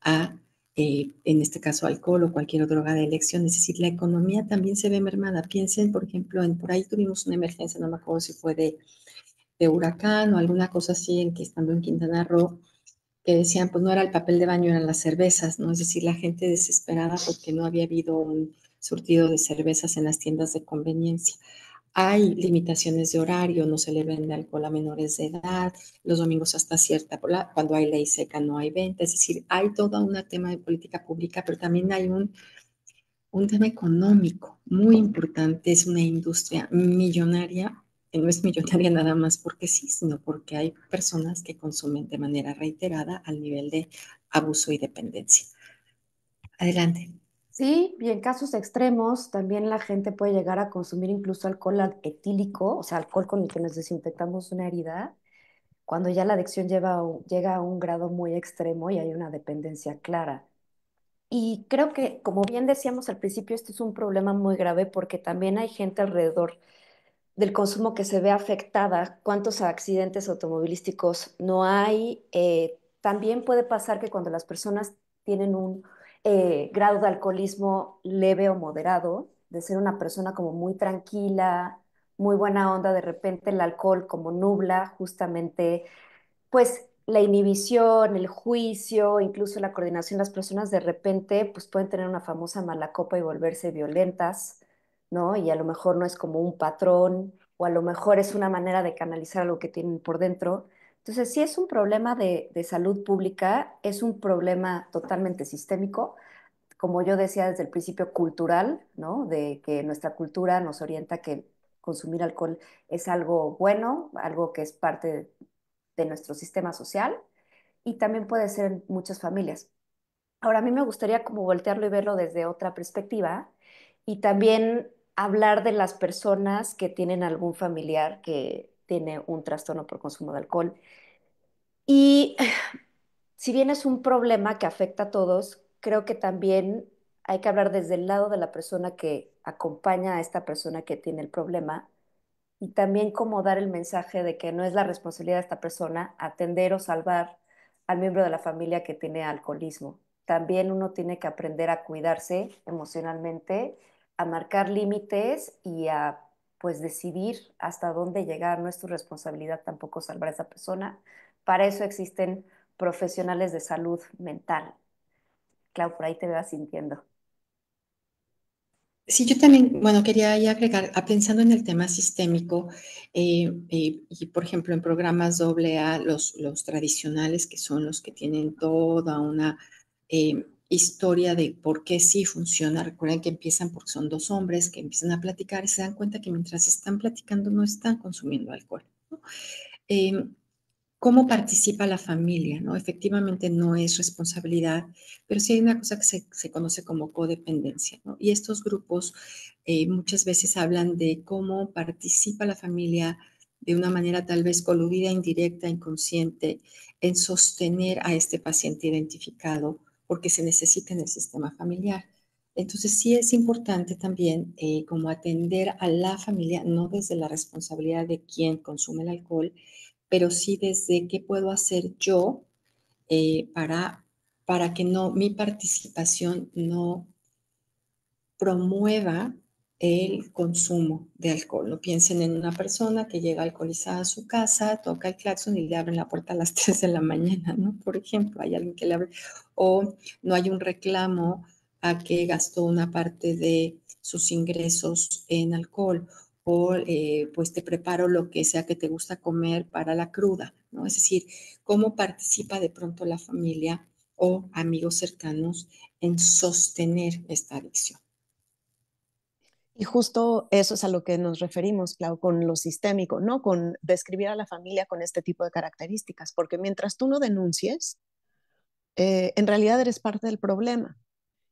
a, en este caso, alcohol o cualquier droga de elección. Es decir, la economía también se ve mermada. Piensen, por ejemplo, por ahí tuvimos una emergencia, no me acuerdo si fue de huracán o alguna cosa así, en que estando en Quintana Roo, que decían, pues no era el papel de baño, eran las cervezas, ¿no? Es decir, la gente desesperada porque no había habido un surtido de cervezas en las tiendas de conveniencia. Hay limitaciones de horario, no se le vende alcohol a menores de edad, los domingos hasta cierta hora, cuando hay ley seca no hay venta, es decir, hay todo un tema de política pública, pero también hay un tema económico muy importante, es una industria millonaria, que no es millonaria nada más porque sí, sino porque hay personas que consumen de manera reiterada al nivel de abuso y dependencia. Adelante. Sí, y en casos extremos también la gente puede llegar a consumir incluso alcohol etílico, o sea, alcohol con el que nos desinfectamos una herida, cuando ya la adicción llega a un grado muy extremo y hay una dependencia clara. Y creo que, como bien decíamos al principio, este es un problema muy grave porque también hay gente alrededor del consumo que se ve afectada. ¿Cuántos accidentes automovilísticos no hay? También puede pasar que cuando las personas tienen un grado de alcoholismo leve o moderado, de ser una persona como muy tranquila, muy buena onda, de repente el alcohol como nubla justamente pues la inhibición, el juicio, incluso la coordinación, las personas de repente pues pueden tener una famosa mala copa y volverse violentas, ¿no? Y a lo mejor no es como un patrón o a lo mejor es una manera de canalizar lo que tienen por dentro. Entonces, sí es un problema de salud pública, es un problema totalmente sistémico, como yo decía desde el principio, cultural, ¿no? De que nuestra cultura nos orienta que consumir alcohol es algo bueno, algo que es parte de nuestro sistema social y también puede ser en muchas familias. Ahora, a mí me gustaría como voltearlo y verlo desde otra perspectiva y también hablar de las personas que tienen algún familiar que tiene un trastorno por consumo de alcohol. Y si bien es un problema que afecta a todos, creo que también hay que hablar desde el lado de la persona que acompaña a esta persona que tiene el problema y también como dar el mensaje de que no es la responsabilidad de esta persona atender o salvar al miembro de la familia que tiene alcoholismo. También uno tiene que aprender a cuidarse emocionalmente, a marcar límites y a pues decidir hasta dónde llegar. No es tu responsabilidad tampoco salvar a esa persona. Para eso existen profesionales de salud mental. Clau, por ahí te veo sintiendo. Sí, yo también, bueno, quería ahí agregar, pensando en el tema sistémico, y por ejemplo en programas AA, los tradicionales, que son los que tienen toda una historia de por qué sí funciona. Recuerden que empiezan porque son dos hombres que empiezan a platicar y se dan cuenta que mientras están platicando no están consumiendo alcohol, ¿no? Eh, ¿Cómo participa la familia? ¿No? Efectivamente no es responsabilidad, pero sí hay una cosa que se conoce como codependencia, ¿no? Y estos grupos muchas veces hablan de cómo participa la familia de una manera tal vez coludida, indirecta, inconsciente, en sostener a este paciente identificado porque se necesita en el sistema familiar. Entonces sí es importante también como atender a la familia, no desde la responsabilidad de quien consume el alcohol, pero sí desde qué puedo hacer yo eh, para, para que no, mi participación no promueva el consumo de alcohol. No piensen en una persona que llega alcoholizada a su casa, toca el claxon y le abren la puerta a las 3 de la mañana, ¿no? Por ejemplo, hay alguien que le abre, o no hay un reclamo a que gastó una parte de sus ingresos en alcohol, o pues te preparo lo que sea que te gusta comer para la cruda, ¿no? Es decir, cómo participa de pronto la familia o amigos cercanos en sostener esta adicción. Y justo eso es a lo que nos referimos, Clau, con lo sistémico, ¿no? Con describir a la familia con este tipo de características, porque mientras tú no denuncies, en realidad eres parte del problema.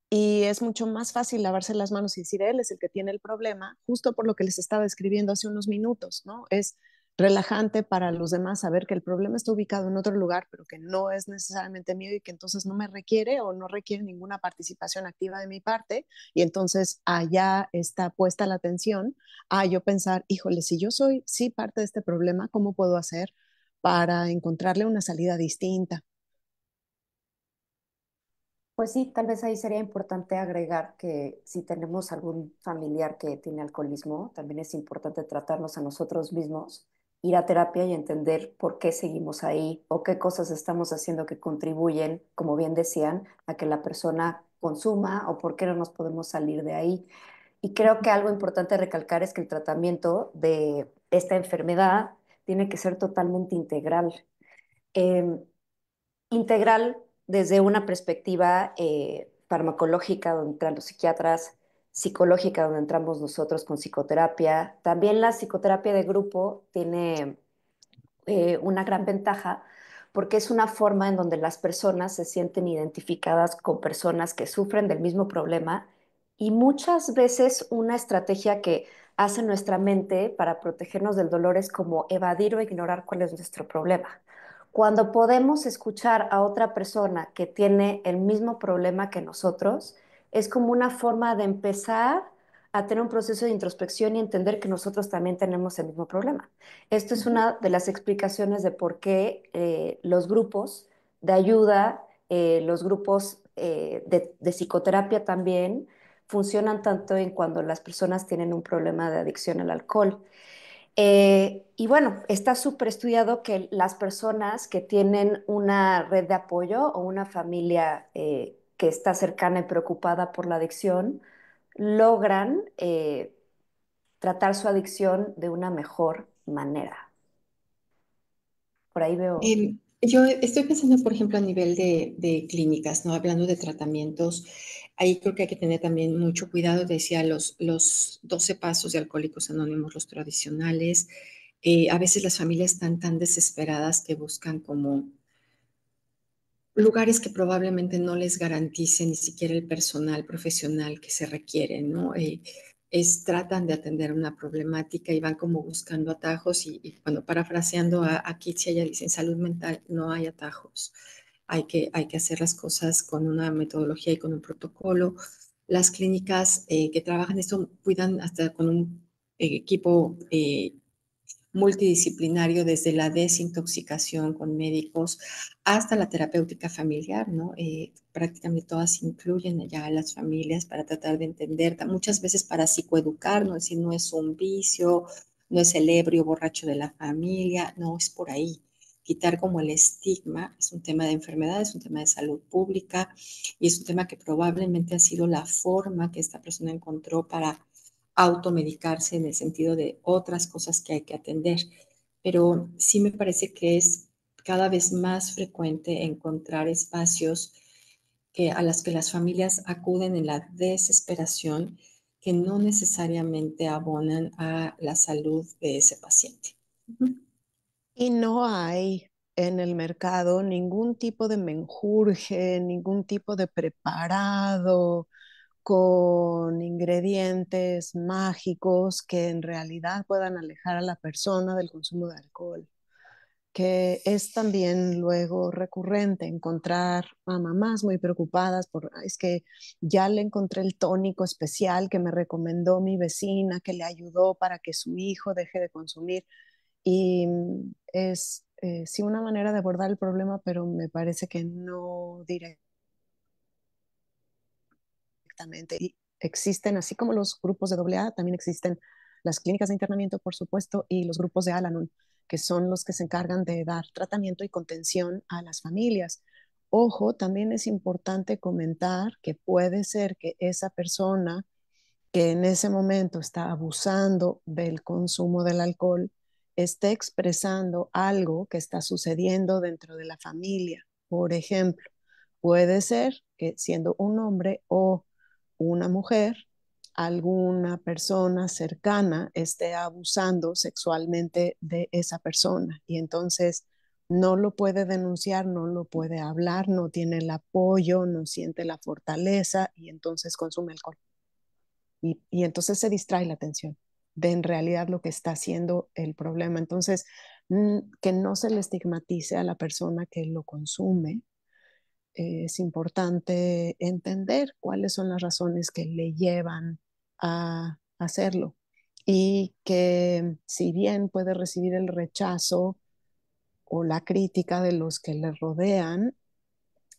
Y es mucho más fácil lavarse las manos y decir, él es el que tiene el problema, justo por lo que les estaba describiendo hace unos minutos, ¿no? Es relajante para los demás saber que el problema está ubicado en otro lugar, pero que no es necesariamente mío y que entonces no me requiere o no requiere ninguna participación activa de mi parte. Y entonces allá está puesta la atención a yo pensar, híjole, si yo soy sí parte de este problema, ¿cómo puedo hacer para encontrarle una salida distinta? Pues sí, tal vez ahí sería importante agregar que si tenemos algún familiar que tiene alcoholismo, también es importante tratarnos a nosotros mismos, ir a terapia y entender por qué seguimos ahí o qué cosas estamos haciendo que contribuyen, como bien decían, a que la persona consuma o por qué no nos podemos salir de ahí. Y creo que algo importante a recalcar es que el tratamiento de esta enfermedad tiene que ser totalmente integral. Eh, Integral desde una perspectiva farmacológica, donde entran los psiquiatras, psicológica, donde entramos nosotros con psicoterapia. También la psicoterapia de grupo tiene una gran ventaja porque es una forma en donde las personas se sienten identificadas con personas que sufren del mismo problema y muchas veces una estrategia que hace nuestra mente para protegernos del dolor es como evadir o ignorar cuál es nuestro problema. Cuando podemos escuchar a otra persona que tiene el mismo problema que nosotros, es como una forma de empezar a tener un proceso de introspección y entender que nosotros también tenemos el mismo problema. Esto es una de las explicaciones de por qué los grupos de ayuda, los grupos de psicoterapia también funcionan tanto en cuando las personas tienen un problema de adicción al alcohol. Y bueno, está súper estudiado que las personas que tienen una red de apoyo o una familia que está cercana y preocupada por la adicción, logran tratar su adicción de una mejor manera. Por ahí veo. Yo estoy pensando, por ejemplo, a nivel de clínicas, ¿no? Hablando de tratamientos, ahí creo que hay que tener también mucho cuidado. Decía los 12 pasos de Alcohólicos Anónimos, los tradicionales. A veces las familias están tan desesperadas que buscan como lugares que probablemente no les garantice ni siquiera el personal profesional que se requiere, ¿no? Tratan de atender una problemática y van como buscando atajos y bueno, parafraseando a Kitsi, ella dice, en salud mental no hay atajos, hay que hacer las cosas con una metodología y con un protocolo. Las clínicas que trabajan esto cuidan hasta con un equipo multidisciplinario desde la desintoxicación con médicos hasta la terapéutica familiar, ¿no? Prácticamente todas incluyen ya a las familias para tratar de entender, muchas veces para psicoeducar, ¿no? Es decir, no es un vicio, no es el ebrio borracho de la familia, no es por ahí. Quitar como el estigma, es un tema de enfermedad, es un tema de salud pública y es un tema que probablemente ha sido la forma que esta persona encontró para automedicarse en el sentido de otras cosas que hay que atender. Pero sí me parece que es cada vez más frecuente encontrar espacios a las que las familias acuden en la desesperación que no necesariamente abonan a la salud de ese paciente. Y no hay en el mercado ningún tipo de menjurje, ningún tipo de preparado con ingredientes mágicos que en realidad puedan alejar a la persona del consumo de alcohol, que es también luego recurrente encontrar a mamás muy preocupadas por, es que ya le encontré el tónico especial que me recomendó mi vecina, que le ayudó para que su hijo deje de consumir. Y es sí una manera de abordar el problema, pero me parece que no directamente. Y existen, así como los grupos de AA, también existen las clínicas de internamiento, por supuesto, y los grupos de Al-Anon, que son los que se encargan de dar tratamiento y contención a las familias. Ojo, también es importante comentar que puede ser que esa persona que en ese momento está abusando del consumo del alcohol esté expresando algo que está sucediendo dentro de la familia. Por ejemplo, puede ser que siendo un hombre o una mujer, alguna persona cercana esté abusando sexualmente de esa persona y entonces no lo puede denunciar, no lo puede hablar, no tiene el apoyo, no siente la fortaleza y entonces consume alcohol. Y entonces se distrae la atención de en realidad lo que está haciendo el problema. Entonces, que no se le estigmatice a la persona que lo consume. Es importante entender cuáles son las razones que le llevan a hacerlo y que si bien puede recibir el rechazo o la crítica de los que le rodean,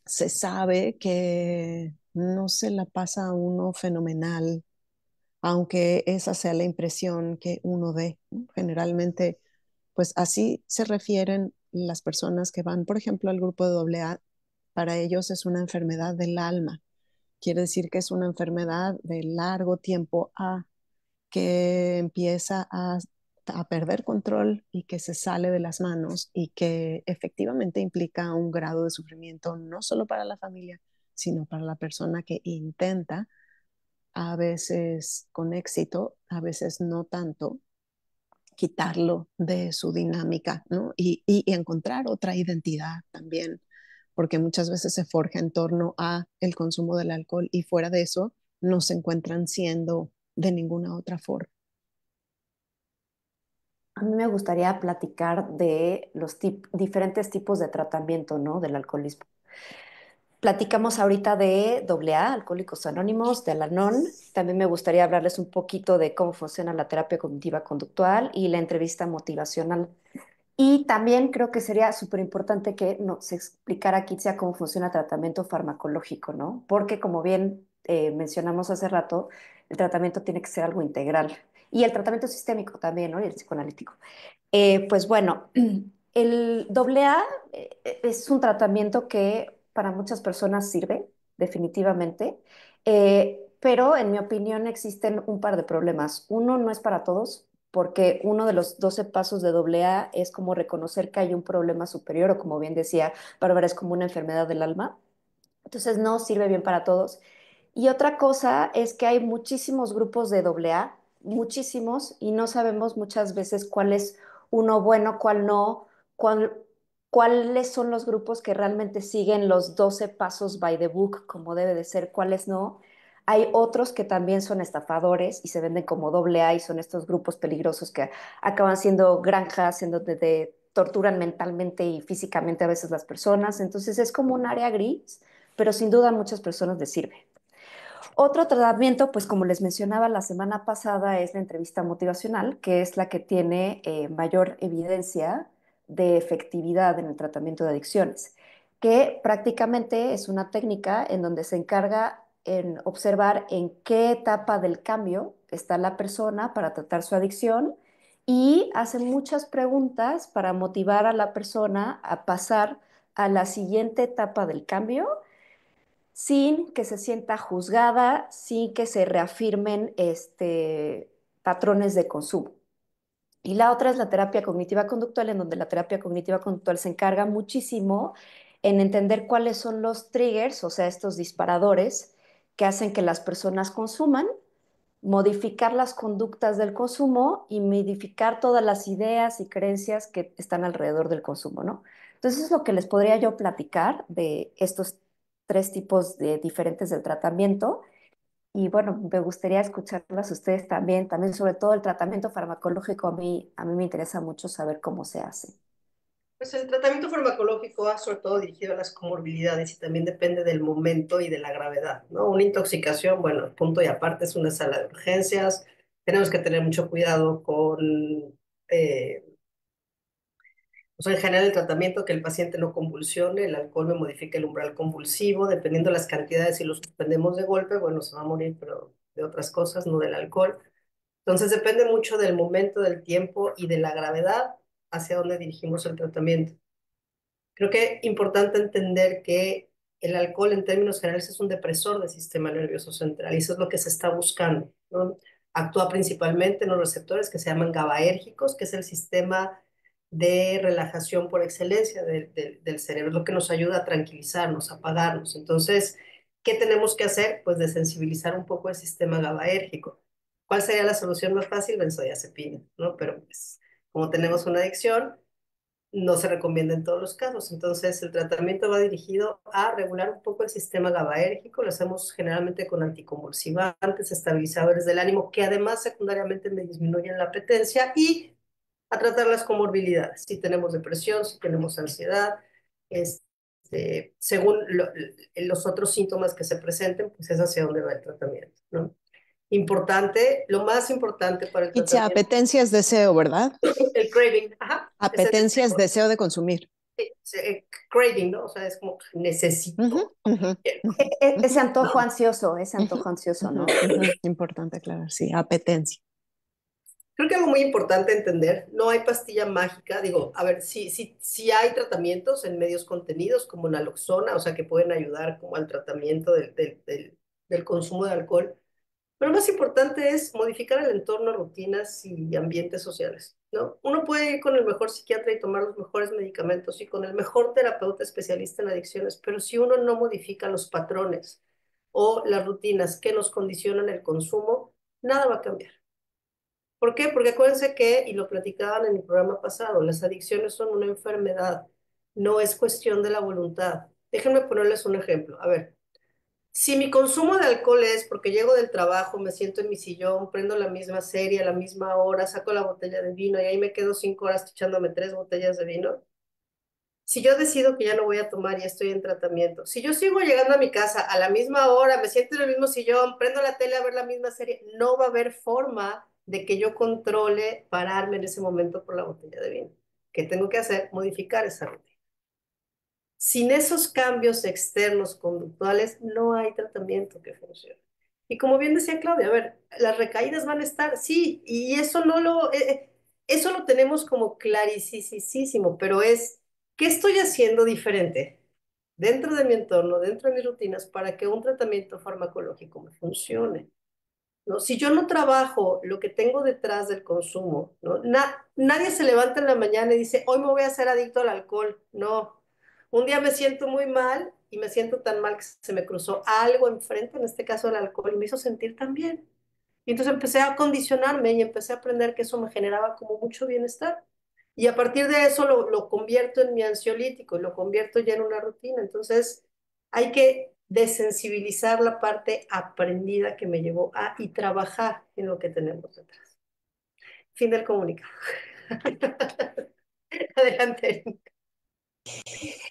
se sabe que no se la pasa a uno fenomenal aunque esa sea la impresión que uno dé, ¿no? Generalmente, pues así se refieren las personas que van, por ejemplo, al grupo de AA. Para ellos es una enfermedad del alma. quiere decir que es una enfermedad de largo tiempo A, que empieza a perder control y que se sale de las manos y que efectivamente implica un grado de sufrimiento no solo para la familia, sino para la persona que intenta, a veces con éxito, a veces no tanto, quitarlo de su dinámica, ¿no? Y encontrar otra identidad también, porque muchas veces se forja en torno a el consumo del alcohol y fuera de eso no se encuentran siendo de ninguna otra forma. A mí me gustaría platicar de los diferentes tipos de tratamiento, ¿no? Del alcoholismo. Platicamos ahorita de AA, Alcohólicos Anónimos, de Al-Anon. También me gustaría hablarles un poquito de cómo funciona la terapia cognitiva conductual y la entrevista motivacional. Y también creo que sería súper importante que nos explicara, Kitsia, cómo funciona el tratamiento farmacológico, ¿no? Porque como bien mencionamos hace rato, el tratamiento tiene que ser algo integral. Y el tratamiento sistémico también, ¿no? Y el psicoanalítico. Pues bueno, el AA es un tratamiento que para muchas personas sirve, definitivamente, pero en mi opinión existen un par de problemas. Uno, no es para todos, porque uno de los 12 pasos de AA es como reconocer que hay un problema superior, o como bien decía Bárbara, es como una enfermedad del alma. Entonces no sirve bien para todos. Y otra cosa es que hay muchísimos grupos de AA, muchísimos, y no sabemos muchas veces cuál es uno bueno, cuál no, cuáles son los grupos que realmente siguen los 12 pasos by the book, como debe de ser, cuáles no. Hay otros que también son estafadores y se venden como AA y son estos grupos peligrosos que acaban siendo granjas en donde te torturan mentalmente y físicamente a veces las personas. Entonces es como un área gris, pero sin duda a muchas personas les sirve. Otro tratamiento, pues como les mencionaba la semana pasada, es la entrevista motivacional, que es la que tiene mayor evidencia de efectividad en el tratamiento de adicciones, que prácticamente es una técnica en donde se encarga en observar en qué etapa del cambio está la persona para tratar su adicción y hace muchas preguntas para motivar a la persona a pasar a la siguiente etapa del cambio sin que se sienta juzgada, sin que se reafirmen patrones de consumo. Y la otra es la terapia cognitiva conductual, en donde la terapia cognitiva conductual se encarga muchísimo en entender cuáles son los triggers, o sea, estos disparadores que hacen que las personas consuman, modificar las conductas del consumo y modificar todas las ideas y creencias que están alrededor del consumo, ¿no? Entonces es lo que les podría yo platicar de estos tres tipos de diferentes del tratamiento. Y bueno, me gustaría escucharlas ustedes también, también sobre todo el tratamiento farmacológico. A mí me interesa mucho saber cómo se hace. Pues el tratamiento farmacológico va sobre todo dirigido a las comorbilidades y también depende del momento y de la gravedad, ¿no? Una intoxicación, bueno, punto y aparte es una sala de urgencias. Tenemos que tener mucho cuidado con, eh, o sea, en general el tratamiento, que el paciente no convulsione, el alcohol me modifica el umbral convulsivo, dependiendo de las cantidades, si lo suspendemos de golpe, bueno, se va a morir, pero de otras cosas, no del alcohol. Entonces depende mucho del momento, del tiempo y de la gravedad hacia dónde dirigimos el tratamiento. Creo que es importante entender que el alcohol en términos generales es un depresor del sistema nervioso central y eso es lo que se está buscando, ¿no? Actúa principalmente en los receptores que se llaman GABAérgicos, que es el sistema de relajación por excelencia del cerebro, es lo que nos ayuda a tranquilizarnos, a apagarnos. Entonces, ¿qué tenemos que hacer? Pues desensibilizar un poco el sistema GABAérgico. ¿Cuál sería la solución más fácil? Benzodiazepina, ¿no? Pero pues, como tenemos una adicción, no se recomienda en todos los casos. Entonces, el tratamiento va dirigido a regular un poco el sistema GABAérgico. Lo hacemos generalmente con anticonvulsivantes, estabilizadores del ánimo, que además secundariamente me disminuyen la apetencia y a tratar las comorbilidades. Si tenemos depresión, si tenemos ansiedad, según los otros síntomas que se presenten, pues es hacia dónde va el tratamiento, ¿no? Importante, lo más importante para el Y si tratamiento, apetencia es deseo, ¿verdad? el craving, ajá, ese Apetencia es deseo de consumir. craving, ¿no? O sea, es como Ujú, necesito. ujú, Ese ujú, antojo ansioso, ujú, ¿no? ujú. Importante aclarar, sí, apetencia. Creo que algo muy importante entender, no hay pastilla mágica, digo, a ver, sí hay tratamientos en medios contenidos como naloxona, o sea, que pueden ayudar como al tratamiento del consumo de alcohol. Pero lo más importante es modificar el entorno, rutinas y ambientes sociales, ¿no? Uno puede ir con el mejor psiquiatra y tomar los mejores medicamentos y con el mejor terapeuta especialista en adicciones, pero si uno no modifica los patrones o las rutinas que nos condicionan el consumo, nada va a cambiar. ¿Por qué? Porque acuérdense que, y lo platicaban en el programa pasado, las adicciones son una enfermedad, no es cuestión de la voluntad. Déjenme ponerles un ejemplo. A ver, si mi consumo de alcohol es porque llego del trabajo, me siento en mi sillón, prendo la misma serie a la misma hora, saco la botella de vino y ahí me quedo 5 horas echándome 3 botellas de vino. Si yo decido que ya no voy a tomar y estoy en tratamiento, si yo sigo llegando a mi casa a la misma hora, me siento en el mismo sillón, prendo la tele a ver la misma serie, no va a haber forma de que yo controle pararme en ese momento por la botella de vino. ¿Qué tengo que hacer? Modificar esa rutina. Sin esos cambios externos conductuales, no hay tratamiento que funcione. Y como bien decía Claudia, a ver, las recaídas van a estar, sí, y eso lo tenemos como clarísimo, pero es, ¿qué estoy haciendo diferente dentro de mi entorno, dentro de mis rutinas, para que un tratamiento farmacológico me funcione? ¿No? Si yo no trabajo lo que tengo detrás del consumo, ¿no? Nadie se levanta en la mañana y dice, hoy me voy a hacer adicto al alcohol. No. Un día me siento muy mal y me siento tan mal que se me cruzó algo enfrente, en este caso el alcohol, y me hizo sentir tan bien. Y entonces empecé a condicionarme y empecé a aprender que eso me generaba como mucho bienestar. Y a partir de eso lo convierto en mi ansiolítico y lo convierto ya en una rutina. Entonces hay que desensibilizar la parte aprendida que me llevó a y trabajar en lo que tenemos detrás. Fin del comunicado. Adelante.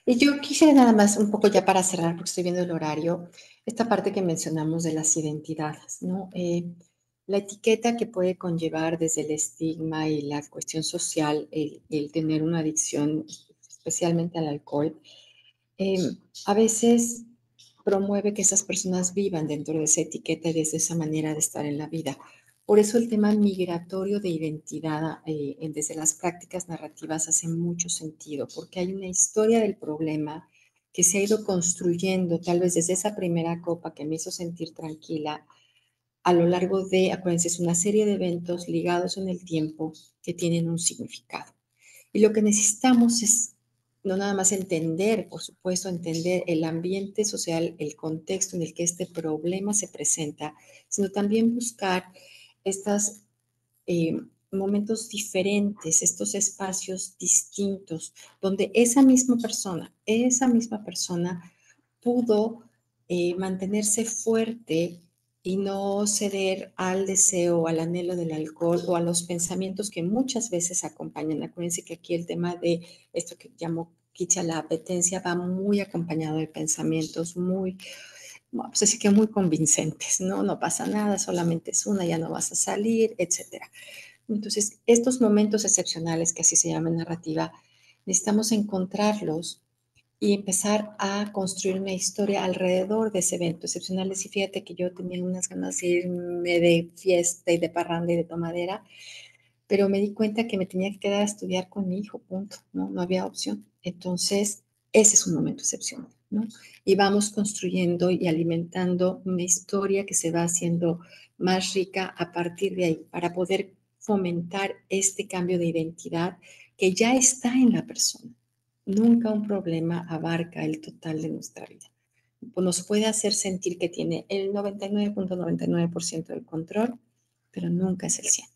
Y yo quisiera nada más un poco ya para cerrar, porque estoy viendo el horario, esta parte que mencionamos de las identidades, ¿no? La etiqueta que puede conllevar desde el estigma y la cuestión social, el tener una adicción, especialmente al alcohol, eh, a veces promueve que esas personas vivan dentro de esa etiqueta y desde esa manera de estar en la vida. Por eso el tema migratorio de identidad desde las prácticas narrativas hace mucho sentido, porque hay una historia del problema que se ha ido construyendo tal vez desde esa primera copa que me hizo sentir tranquila a lo largo de, acuérdense, es una serie de eventos ligados en el tiempo que tienen un significado. Y lo que necesitamos es no nada más entender, por supuesto, entender el ambiente social, el contexto en el que este problema se presenta, sino también buscar estos momentos diferentes, estos espacios distintos, donde esa misma persona pudo mantenerse fuerte y no ceder al deseo, al anhelo del alcohol o a los pensamientos que muchas veces acompañan. Acuérdense que aquí el tema de esto que llamó Kicha la apetencia va muy acompañado de pensamientos muy, pues así que muy convincentes, ¿no? No pasa nada, solamente es una, ya no vas a salir, etcétera. Entonces, estos momentos excepcionales, que así se llama en narrativa, necesitamos encontrarlos y empezar a construir una historia alrededor de ese evento excepcional. Y fíjate que yo tenía unas ganas de irme de fiesta y de parranda y de tomadera, pero me di cuenta que me tenía que quedar a estudiar con mi hijo, punto, ¿no? No había opción. Entonces, ese es un momento excepcional, ¿no? Y vamos construyendo y alimentando una historia que se va haciendo más rica a partir de ahí, para poder fomentar este cambio de identidad que ya está en la persona. Nunca un problema abarca el total de nuestra vida. Nos puede hacer sentir que tiene el 99.99% del control, pero nunca es el 100%.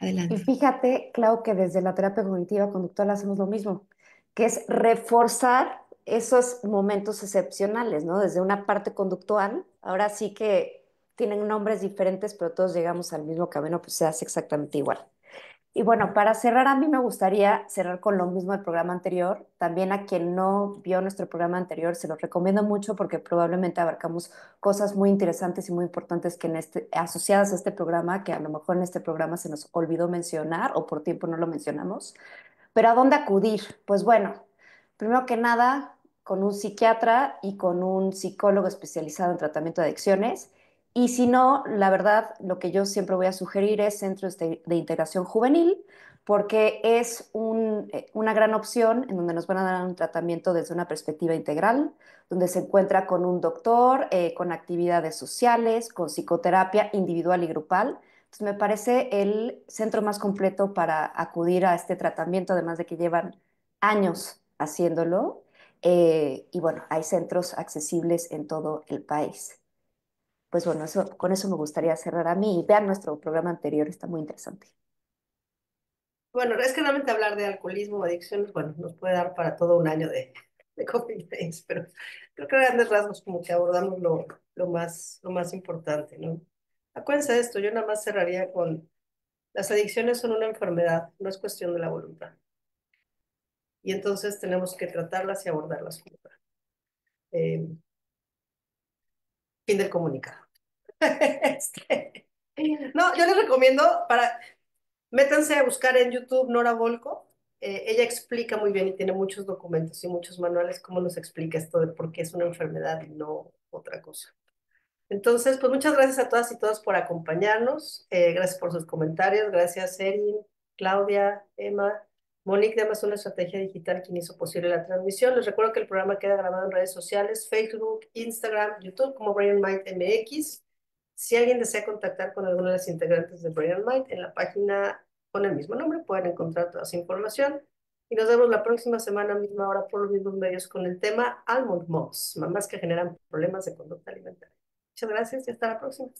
Y Adelante. fíjate, Clau, que desde la terapia cognitiva conductual hacemos lo mismo, que es reforzar esos momentos excepcionales, ¿no? Desde una parte conductual, ahora sí que tienen nombres diferentes, pero todos llegamos al mismo camino, pues se hace exactamente igual. Y bueno, para cerrar, a mí me gustaría cerrar con lo mismo del programa anterior. También a quien no vio nuestro programa anterior, se los recomiendo mucho porque probablemente abarcamos cosas muy interesantes y muy importantes que asociadas a este programa, que a lo mejor en este programa se nos olvidó mencionar o por tiempo no lo mencionamos. Pero ¿a dónde acudir? Pues bueno, primero que nada, con un psiquiatra y con un psicólogo especializado en tratamiento de adicciones. Y si no, la verdad, lo que yo siempre voy a sugerir es centros de integración juvenil, porque es una gran opción en donde nos van a dar un tratamiento desde una perspectiva integral, donde se encuentra con un doctor, con actividades sociales, con psicoterapia individual y grupal. Entonces, me parece el centro más completo para acudir a este tratamiento, además de que llevan años haciéndolo. Y bueno, hay centros accesibles en todo el país. Pues bueno, con eso me gustaría cerrar a mí. Y vean nuestro programa anterior, está muy interesante. Bueno, es que realmente hablar de alcoholismo o adicciones, bueno, nos puede dar para todo un año de Coffee Days, pero creo que a grandes rasgos como que abordamos lo más importante, ¿no? Acuérdense de esto, yo nada más cerraría con, las adicciones son una enfermedad, no es cuestión de la voluntad. Y entonces tenemos que tratarlas y abordarlas como tal. Eh, Fin del comunicado. Este, no, yo les recomiendo métanse a buscar en YouTube Nora Volko. Ella explica muy bien y tiene muchos documentos y muchos manuales cómo nos explica esto de por qué es una enfermedad y no otra cosa. Entonces, pues muchas gracias a todas y todos por acompañarnos. Gracias por sus comentarios. Gracias, Erin, Claudia, Emma, Monique de Amazon Estrategia Digital, quien hizo posible la transmisión. Les recuerdo que el programa queda grabado en redes sociales, Facebook, Instagram, YouTube, como Brain Mind MX. Si alguien desea contactar con alguno de los integrantes de Brain Mind, en la página con el mismo nombre pueden encontrar toda esa información. Y nos vemos la próxima semana, misma hora, por los mismos medios, con el tema Almond Moms, mamás que generan problemas de conducta alimentaria. Muchas gracias y hasta la próxima.